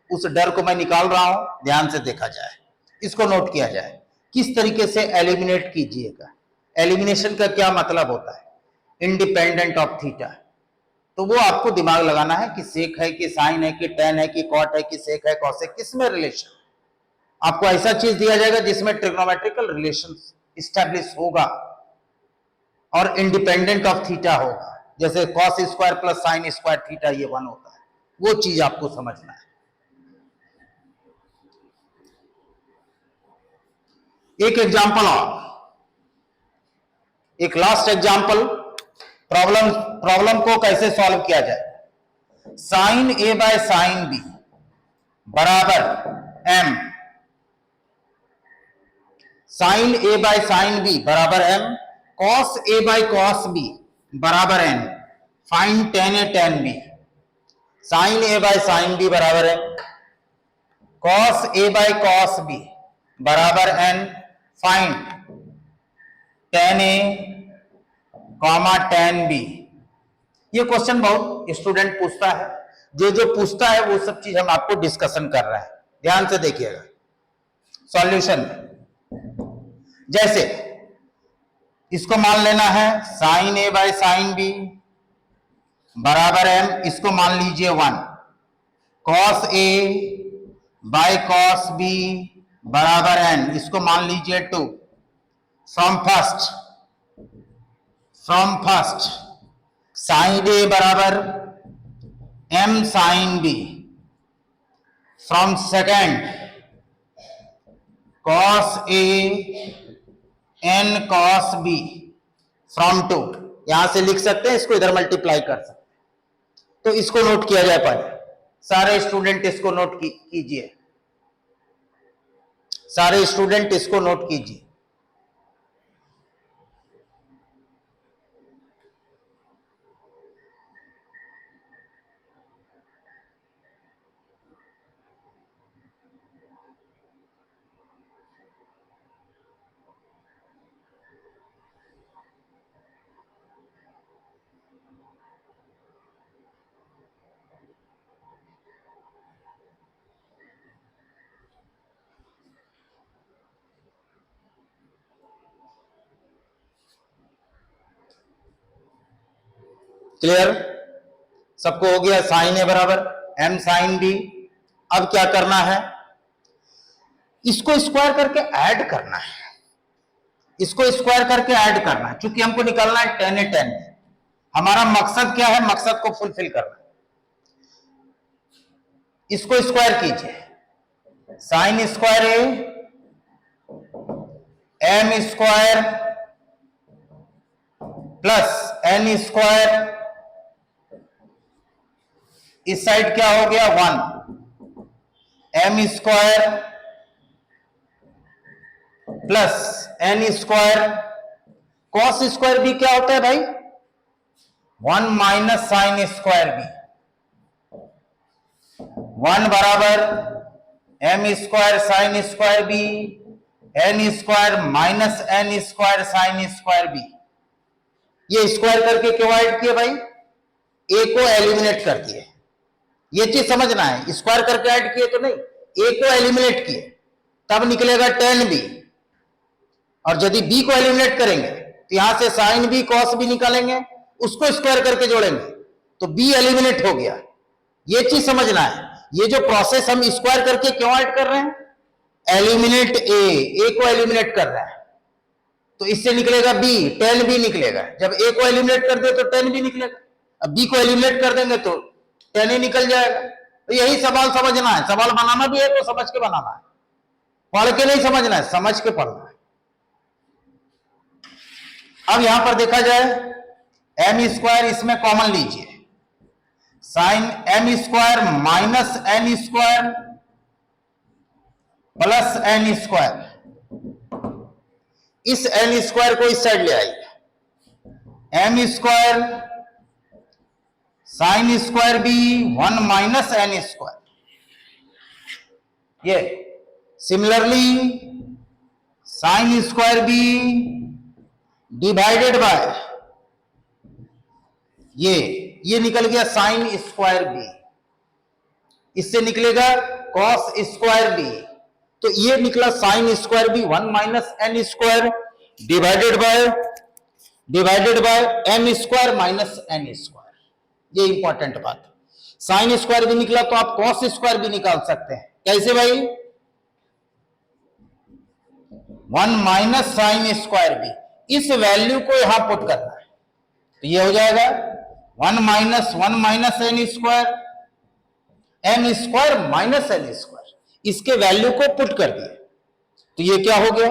S1: उस डर को मैं निकाल रहा हूं, ध्यान से देखा जाए, इसको नोट किया जाए। किस तरीके से एलिमिनेट कीजिएगा, एलिमिनेशन का क्या मतलब होता है, इंडिपेंडेंट ऑफ थीटा। तो वो आपको दिमाग लगाना है कि सेक है कि साइन है कि टेन है कि कॉट है कि सेक है कॉसेक, किसमें रिलेशन। आपको ऐसा चीज दिया जाएगा जिसमें ट्रिग्नोमेट्रिकल रिलेशन इस्टेब्लिश होगा और इंडिपेंडेंट ऑफ थीटा होगा, जैसे cos square plus sine square theta ये 1 होता है, वो चीज आपको समझना है। एक एग्जांपल और, एक लास्ट एग्जांपल, प्रॉब्लम को कैसे सॉल्व किया जाए। Sine A by sign B बराबर M, sine A by sign B बराबर m, cos A by cos B बराबर n, find tan A tan B. Sine A by sign B बराबर m, cos A by cos B बराबर n, find tan A comma tan B. ये question बहुत student पूछता है, जो पूछता है वो सब चीज हम आपको डिस्कशन कर रहे हैं, ध्यान से देखिएगा। सॉल्यूशन जैसे इसको मान लेना है sin A by sign B बराबर एम, इसको मान लीजिए 1, cos A by cos B बराबर एन, इसको मान लीजिए 2। फ्रॉम फर्स्ट साइन ए बराबर M sin B, from second cos A N cos B, from 2। यहां से लिख सकते हैं, इसको इधर मल्टीप्लाई कर सकते हैं। तो इसको नोट किया जाए पहले, सारे स्टूडेंट इसको नोट कीजिए, सारे स्टूडेंट इसको नोट कीजिए। क्लियर? सबको हो गया? साइन ए बराबर एम साइन बी। अब क्या करना है, इसको स्क्वायर करके ऐड करना है, इसको स्क्वायर करके ऐड करना है, क्योंकि हमको निकालना है टेन ए टेन। हमारा मकसद क्या है, मकसद को फुलफिल करना है। इसको स्क्वायर कीजिए, sin square A M square plus N square, इस साइड क्या हो गया 1, M square plus N square, cos square B क्या होता है भाई, 1 माइनस साइन स्क्वायर बी, 1 बराबर M square sign square B, N square minus N square sign square B. ये स्क्वायर करके क्यों ऐड किए भाई, ए को एलिमिनेट कर दिए, ये चीज समझना है। स्क्वायर करके ऐड किए तो नहीं, ए को एलिमिनेट किए, तब निकलेगा टेन बी, और यदि बी को एलिमिनेट करेंगे तो यहां से साइन बी कॉस बी निकालेंगे, उसको स्क्वायर करके जोड़ेंगे तो बी एलिमिनेट हो गया। ये चीज समझना है, ये जो प्रोसेस हम स्क्वायर करके क्यों ऐड कर रहे हैं, एलिमिनेट ए को एलिमिनेट कर रहा है, तो इससे निकलेगा बी, टेन बी निकलेगा। जब ए को एलिमिनेट कर दे तो टेन बी निकलेगा, अब बी को एलिमिनेट कर देंगे तो टेन ही निकल जाएगा। तो यही सवाल समझना है, सवाल बनाना भी है तो समझ के बनाना है, पढ़ के नहीं समझना है, समझ के पढ़ना है। अब यहां पर देखा जाए एम स्क्वायर, इसमें कॉमन लीजिए, sine m square minus N square plus N square, इस एन स्क्वायर को इस साइड ले आइए, m square sign square B 1 minus N square, ये similarly sine square B divided by ये निकल गया साइन स्क्वायर बी, इससे निकलेगा कॉस स्क्वायर बी, तो ये निकला sin square B 1 minus N square divided by M square minus N square. ये इंपॉर्टेंट बात। साइन स्क्वायर भी निकला तो आप कॉस स्क्वायर भी निकाल सकते हैं। कैसे भाई? 1 माइनस साइन स्क्वायर बी, इस वैल्यू को यहां पुट करना है तो ये हो जाएगा 1 minus N square, M square minus N square, इसके वैल्यू को पुट कर दिए तो ये क्या हो गया?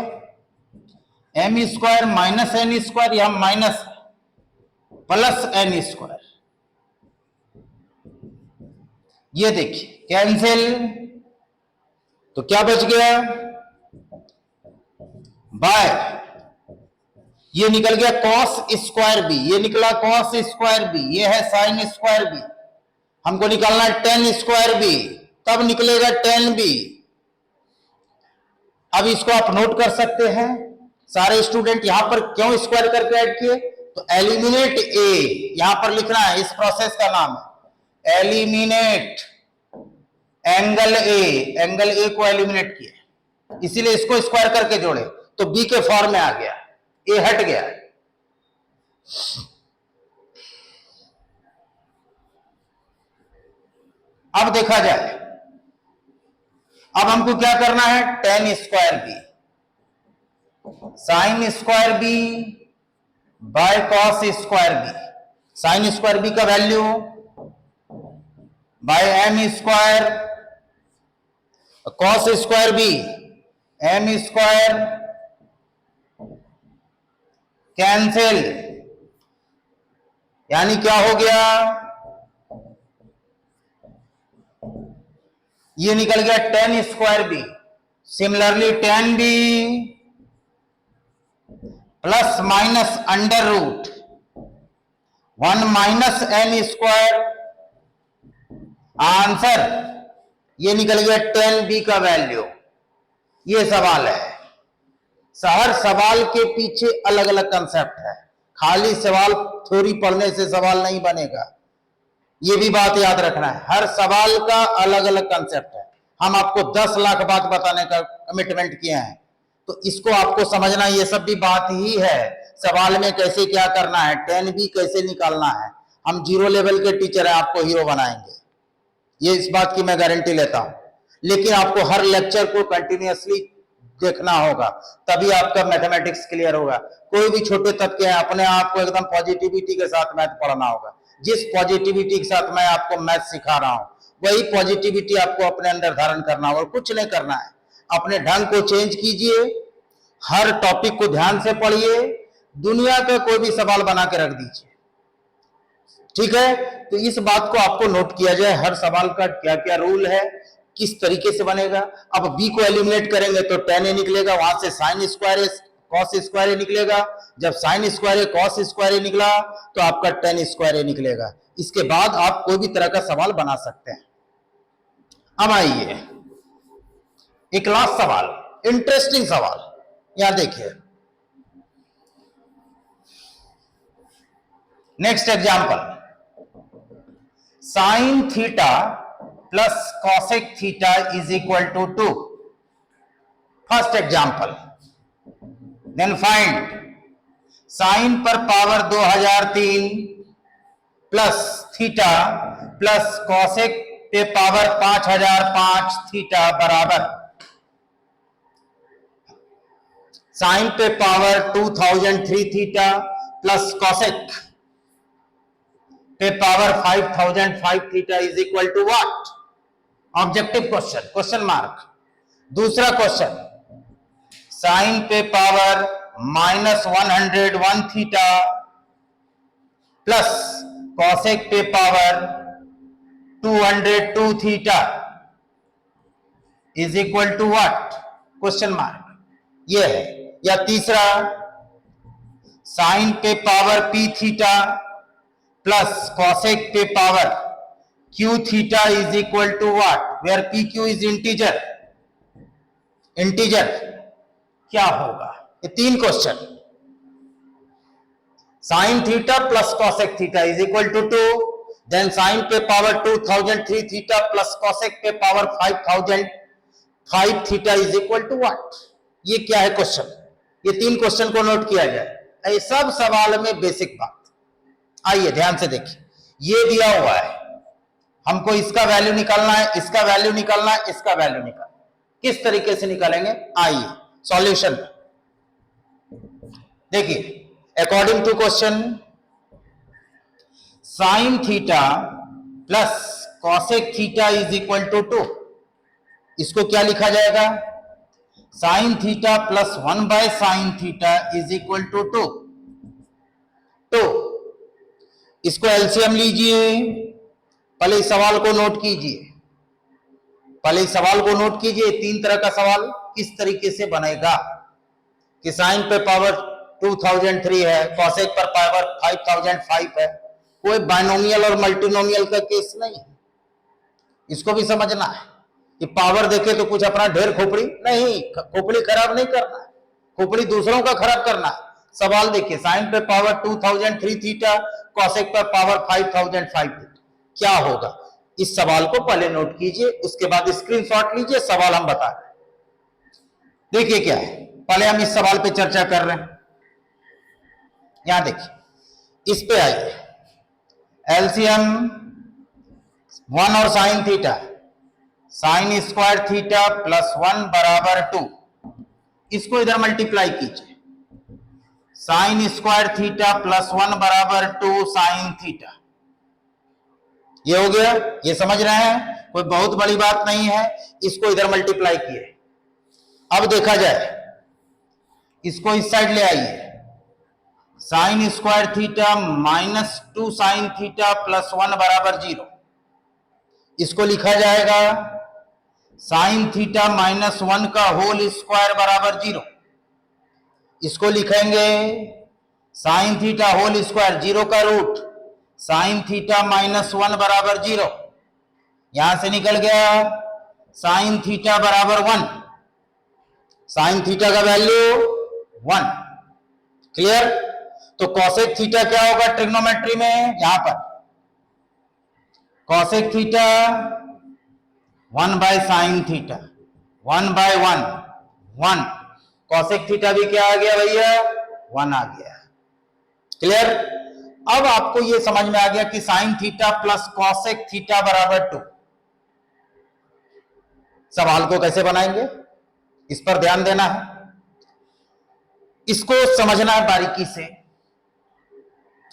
S1: M square minus N square, यहां माइनस प्लस एन स्क्वायर, ये देखिए कैंसिल, तो क्या बच गया? बाय ये निकल गया कॉस स्क्वायर बी, ये निकला कॉस स्क्वायर बी, ये है साइन स्क्वायर बी, हमको निकालना है टेन स्क्वायर बी, तब निकलेगा टेन बी। अब इसको आप नोट कर सकते हैं सारे स्टूडेंट, यहां पर क्यों स्क्वायर करके ऐड किए? तो एलिमिनेट ए यहां पर लिखना है, इस प्रोसेस का नाम है eliminate angle A, angle A को एलिमिनेट किया, इसीलिए इसको स्क्वायर करके जोड़े तो बी के फॉर्म में आ गया, ए हट गया। अब देखा जाए, अब हमको क्या करना है? Tan square B sine square B by cos square B, sine square B का value by M square, cos square B m square, cancel, यानी क्या हो गया? ये निकल गया tan square B, similarly tan B plus minus under root 1 minus N square, answer ये निकल गया टेन बी का वैल्यू। ये सवाल है, हर सवाल के पीछे अलग अलग कंसेप्ट है, खाली सवाल थ्योरी पढ़ने से सवाल नहीं बनेगा, ये भी बात याद रखना है, हर सवाल का अलग अलग कंसेप्ट है। हम आपको 10 लाख बात बताने का कमिटमेंट किए हैं, तो इसको आपको समझना, ये सब भी बात ही है, सवाल में कैसे क्या करना है, टेन बी कैसे निकालना है। हम जीरो लेवल के टीचर हैं, आपको हीरो बनाएंगे, ये इस बात की मैं गारंटी लेता हूं, लेकिन आपको हर लेक्चर को कंटिन्यूअसली देखना होगा, तभी आपका मैथमेटिक्स क्लियर होगा। कोई भी छोटे तबके हैं, अपने आप को एकदम पॉजिटिविटी के साथ मैथ पढ़ना होगा। जिस पॉजिटिविटी के साथ मैं आपको मैथ सिखा रहा हूं, वही पॉजिटिविटी आपको अपने अंदर धारण करना होगा, कुछ नहीं करना है। अपने ढंग को चेंज कीजिए, हर टॉपिक को ध्यान से पढ़िए, दुनिया का कोई भी सवाल बना के रख दीजिए, ठीक है? तो इस बात को आपको नोट किया जाए, हर सवाल का क्या क्या रूल है, किस तरीके से बनेगा। अब बी को एलिमिनेट करेंगे तो टेन ए निकलेगा, वहां से साइन स्क्वायर कॉस स्क्वायर ए निकलेगा, जब साइन स्क्वायर ए कॉस स्क्वायर ए निकला तो आपका टेन स्क्वायर ए निकलेगा। इसके बाद आप कोई भी तरह का सवाल बना सकते हैं। अब आइए एक लास्ट सवाल, इंटरेस्टिंग सवाल, यहां देखिए, next example, sine theta plus cosec theta is equal to 2। First example, then find sine पर power 2003 plus theta plus cosec पे पावर 5005 थीटा बराबर साइन पे पावर 2003 थीटा प्लस कॉसेक पे power 5005 theta is equal to what? Objective question, question mark. दूसरा question, sine पे power -101 theta plus cosec पे power 202 theta is equal to what? Question mark, ये है। या तीसरा, साइन पे power p theta plus cosec पे power q theta is equal to what, where pq is integer, integer क्या होगा? ये तीन question, sign theta plus cosec theta is equal to 2, then sign पे पावर 2003 थीटा प्लस कॉसेक पे power 5005 theta is equal to what? ये क्या है question? ये तीन क्वेश्चन को नोट किया जाए, ये सब सवाल में बेसिक बात। आइए ध्यान से देखिए, ये दिया हुआ है, हमको इसका वैल्यू निकालना है, इसका वैल्यू निकालना है, इसका वैल्यू निकालना है। किस तरीके से निकालेंगे, आइए सॉल्यूशन देखिए। According to question, sign theta plus cosec theta is equal to 2। इसको क्या लिखा जाएगा, sin theta plus 1 by sin theta is equal to 2। तो इसको एलसीएम लीजिए, पहले इस सवाल को नोट कीजिए, पहले इस सवाल को नोट कीजिए। तीन तरह का सवाल किस तरीके से बनेगा कि साइन पे पावर 2003 है, कॉसेक पर पावर 5005 है, कोई बाइनोमियल और मल्टीनोमियल का केस नहीं है। इसको भी समझना है कि पावर देखे तो कुछ अपना ढेर खोपड़ी नहीं, खोपड़ी खराब नहीं करना है, खोपड़ी दूसरों का खराब करना है। सवाल देखिए, साइन पे पावर 2003 थीटा, कॉसेक पर पावर 5005 थीटा, क्या होगा। इस सवाल को पहले नोट कीजिए, उसके बाद स्क्रीनशॉट लीजिए, सवाल हम बता रहे हैं। देखिए क्या है, पहले हम इस सवाल पे चर्चा कर रहे हैं। यहां देखिए, इस पे आइए, एलसीएम 1 और sine theta, sign square theta plus 1 बराबर 2, इसको इधर मल्टीप्लाई कीजिए, साइन स्क्वायर थीटा प्लस 1 बराबर 2 साइन थीटा। ये हो गया, ये समझ रहे हैं, कोई बहुत बड़ी बात नहीं है। इसको इधर मल्टीप्लाई किए। अब देखा जाए, इसको इस साइड ले आइए, sign square theta minus 2 sign theta plus 1 बराबर 0। इसको लिखा जाएगा साइन थीटा माइनस 1 का होल स्क्वायर बराबर 0। इसको लिखेंगे साइन थीटा होल स्क्वायर, 0 का रूट, साइन थीटा माइनस 1 बराबर 0। यहां से निकल गया साइन थीटा बराबर 1, साइन थीटा का वैल्यू 1। क्लियर। तो कॉसेक थीटा क्या होगा ट्रिग्नोमेट्री में, यहां पर cosec theta 1 by sin theta, 1 by 1, 1। Cosec theta भी क्या आ गया भैया, 1 आ गया। क्लियर। अब आपको यह समझ में आ गया कि sign theta plus cosec theta बराबर 2। सवाल को कैसे बनाएंगे, इस पर ध्यान देना है, इसको समझना है बारीकी से।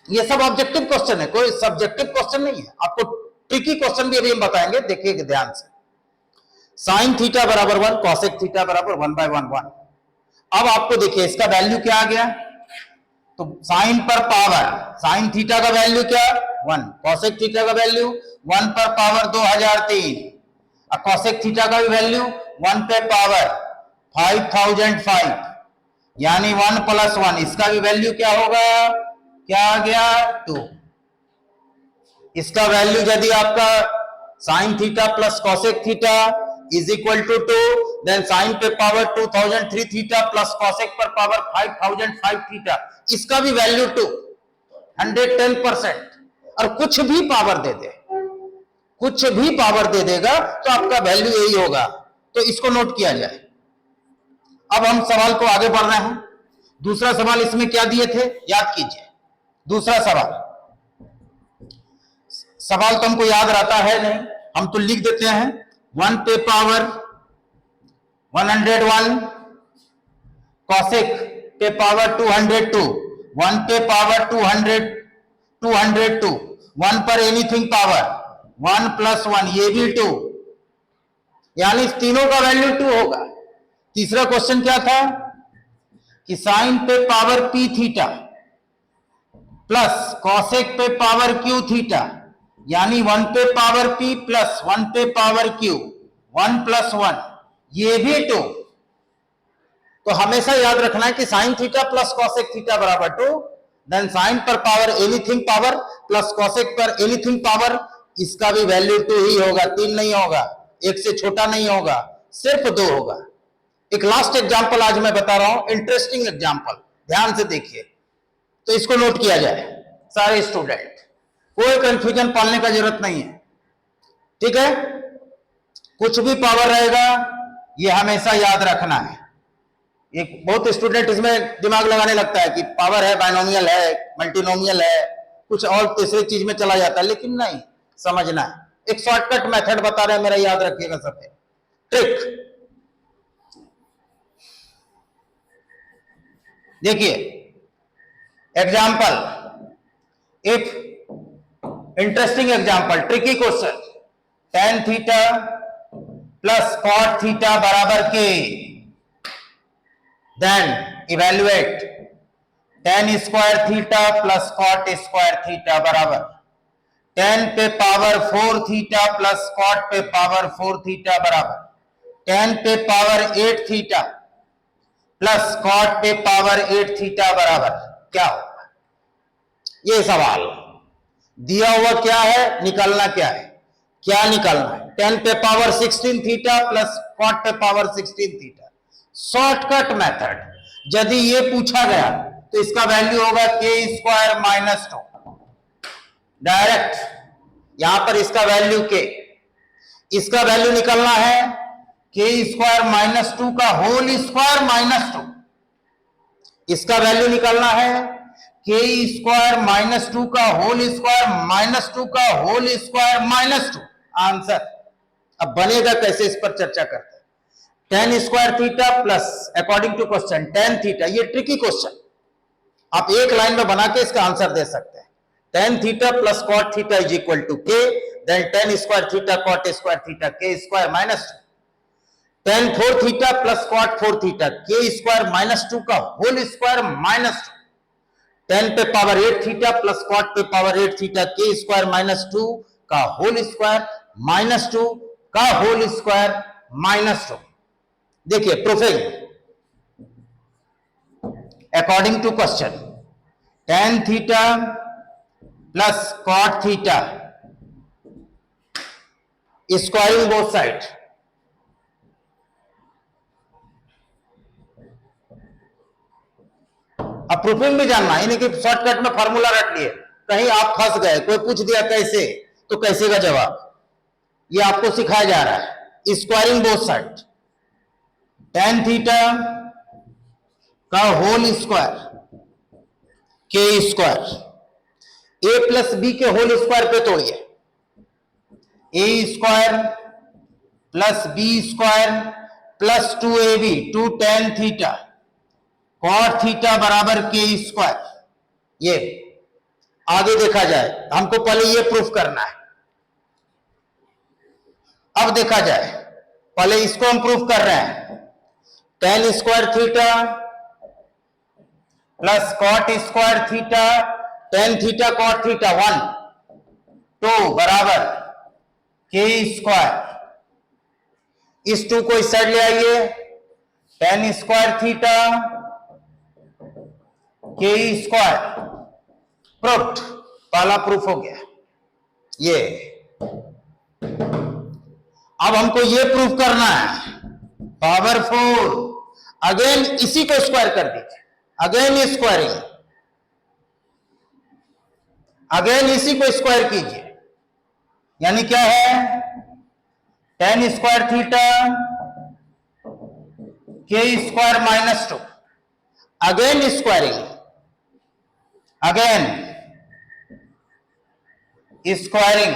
S1: ये सब ऑब्जेक्टिव क्वेश्चन है, कोई सब्जेक्टिव क्वेश्चन नहीं है। आपको ट्रिकी क्वेश्चन भी अभी हम बताएंगे, देखिए ध्यान से। साइन थीटा बराबर 1, कॉसेक थीटा बराबर 1 बाय 1, 1। अब आपको देखिए इसका वैल्यू क्या आ गया, तो साइन पर पावर, साइन थीटा का वैल्यू क्या 1, कॉसेक थीटा का वैल्यू 1 पर पावर 2003, और कॉसेक थीटा का भी वैल्यू 1 पे पावर 5005, यानी 1 प्लस 1, इसका भी वैल्यू क्या होगा, क्या आ गया 2। इसका वैल्यू यदि आपका sin theta plus cosec theta is equal to 2, then sign पे पावर 2003 थीटा प्लस कॉसेक पर पावर 5005 थीटा, इसका भी वैल्यू 2, 110%। और कुछ भी पावर दे दे, कुछ भी पावर दे देगा तो आपका वैल्यू यही होगा। तो इसको नोट किया जाए। अब हम सवाल को आगे बढ़ रहे हैं। दूसरा सवाल इसमें क्या दिए थे, याद कीजिए। दूसरा सवाल, सवाल तो हमको याद रहता है नहीं, हम तो लिख देते हैं 1 पे पावर 101, कॉसेक पे पावर 202, 1 पे पावर 202, 1 पर एनीथिंग पावर 1 प्लस 1, ये भी 2, यानी तीनों का वैल्यू 2 होगा। तीसरा क्वेश्चन क्या था कि साइन पे power p theta plus cosec पे पावर q थीटा, यानी 1 पे पावर p प्लस 1 पे पावर q, 1 प्लस 1, ये भी 2। तो हमेशा याद रखना है कि sign theta plus cosec theta बराबर 2, देन साइन पर power anything power plus cosec पर एनीथिंग पावर, इसका भी वैल्यू 2 ही होगा, 3 नहीं होगा, 1 से छोटा नहीं होगा, सिर्फ 2 होगा। एक लास्ट एग्जांपल आज मैं बता रहा हूं, इंटरेस्टिंग एग्जांपल, ध्यान से देखिए। तो इसको नोट किया जाए सारे स्टूडेंट, कोई कंफ्यूजन पालने का जरूरत नहीं है, ठीक है। कुछ भी पावर रहेगा ये हमेशा याद रखना है। एक बहुत स्टूडेंट इसमें दिमाग लगाने लगता है कि पावर है, बाइनोमियल है, मल्टीनोमियल है, कुछ और तीसरी चीज में चला जाता है, लेकिन नहीं, समझना है। एक शॉर्टकट मेथड बता रहे हैं, मेरा याद रखिएगा सब ट्रिक। देखिए example, if interesting example, tricky question, tan theta plus cot theta बराबर k, then evaluate tan square theta plus cot square theta बराबर tan पे पावर 4 थीटा प्लस cot पे पावर 4 थीटा बराबर tan पे पावर 8 थीटा प्लस cot पे power 8 theta बराबर क्या होगा? ये सवाल दिया हुआ क्या है, निकलना क्या है, क्या निकलना है? tan पे पावर 16 थीटा प्लस cot पे पावर 16 थीटा। शॉर्टकट मेथड, यदि ये पूछा गया तो इसका वैल्यू होगा के स्क्वायर माइनस 2, डायरेक्ट यहां पर इसका वैल्यू के, इसका वैल्यू निकलना है के स्क्वायर माइनस 2 का होल स्क्वायर माइनस 2, इसका वैल्यू निकलना है के स्क्वायर माइनस 2 का होल स्क्वायर माइनस 2 का होल स्क्वायर माइनस 2। आंसर अब बनेगा कैसे, इस पर चर्चा करते हैं। tan square theta plus according to question tan theta, ये ट्रिकी क्वेश्चन, आप एक लाइन में बना के इसका आंसर दे सकते हैं। tan theta plus cot theta is equal to K, then tan square theta cot square theta K square minus 2, tan 4 theta plus cot 4 theta K square minus 2 का whole square minus 2, tan पे power 8 theta plus cot पे power 8 theta K square minus 2 का whole square minus 2 का whole square minus 2। देखिए proofing according to question, tan theta plus cot theta squaring both side, अब proofing भी जानना है, कि शॉर्टकट में फार्मूला रख लिए, कहीं आप फंस गए, कोई पूछ दिया कैसे, तो कैसे का जवाब, ये आपको सिखाया जा रहा है। Squaring both side, tan theta का whole square K square, A plus B के होल स्क्वायर पे तोड़िए, A square plus B square plus 2ab 2 tan theta cot theta बराबर के स्क्वायर। ये आगे देखा जाए, हमको पहले ये प्रूफ करना है, अब देखा जाए, पहले इसको हम प्रूफ कर रहे हैं। tan square theta plus cot square theta tan theta cot theta 1 2 बराबर के स्क्वायर, इस 2 को इस साइड ले आइए, tan square theta K square, proof, पहला प्रूफ हो गया ये। अब हमको ये प्रूफ करना है पावर 4, अगेन इसी को स्क्वायर कर दीजिए, अगेन स्क्वायरिंग, अगेन इसी को स्क्वायर कीजिए, यानी क्या है, tan square theta K square minus 2, again squaring, again squaring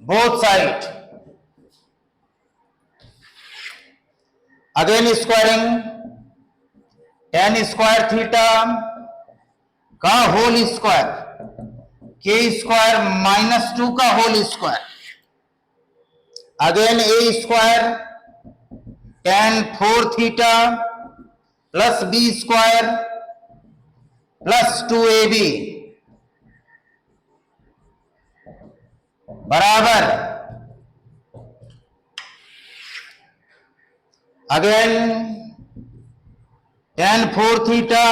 S1: both side, again squaring tan square theta का whole square K square minus 2 का whole square, again A square tan 4 theta plus B square plus 2ab बराबर again tan 4 theta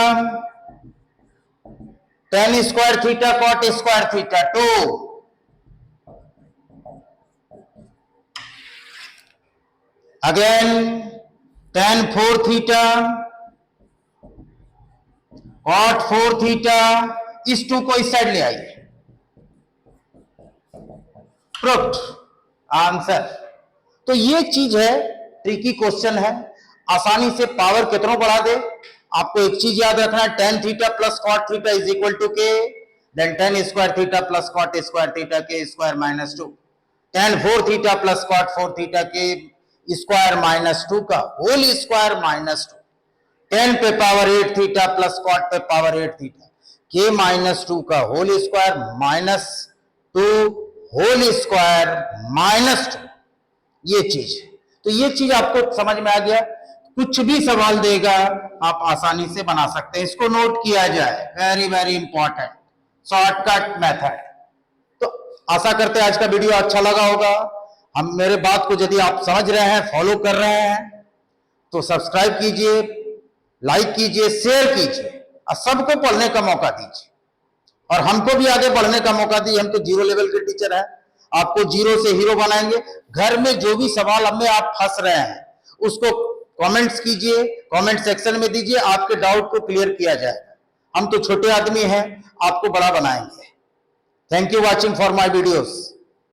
S1: tan square theta cot square theta 2 again tan 4 theta cot 4 theta, इस 2 को इस side ले आइए, proof, answer. तो ये चीज है, ट्रिकी क्वेश्चन है, आसानी से पावर कितनों बढ़ा दे। आपको एक चीज याद रखना है, tan theta plus cot theta is equal to k, then tan square theta plus cot square theta k square minus 2, tan 4 theta plus cot 4 theta k square minus 2 का होल स्क्वायर माइनस 2, tan पे power 8 theta plus cot पे power 8 theta k minus 2 का whole square minus 2 whole square minus 2, ये चीज। तो ये चीज आपको समझ में आ गया। कुछ भी सवाल देगा आप आसानी से बना सकते हैं, इसको नोट किया जाए, very very important shortcut method. तो आशा करते हैं आज का वीडियो अच्छा लगा होगा। हम मेरे बात को यदि आप समझ रहे हैं, फॉलो कर रहे हैं, तो सब्सक्राइब कीजिए, लाइक कीजिए, शेयर कीजिए और सबको पढ़ने का मौका दीजिए और हमको भी आगे बढ़ने का मौका दीजिए। हम तो जीरो लेवल के टीचर हैं, आपको जीरो से हीरो बनाएंगे। घर में जो भी सवाल हमें आप फंस रहे हैं उसको कमेंट्स कीजिए, कमेंट सेक्शन में दीजिए, आपके डाउट को क्लियर किया जाएगा। हम तो छोटे आदमी हैं, आपको बड़ा बनाएंगे। Thank you watching for my videos.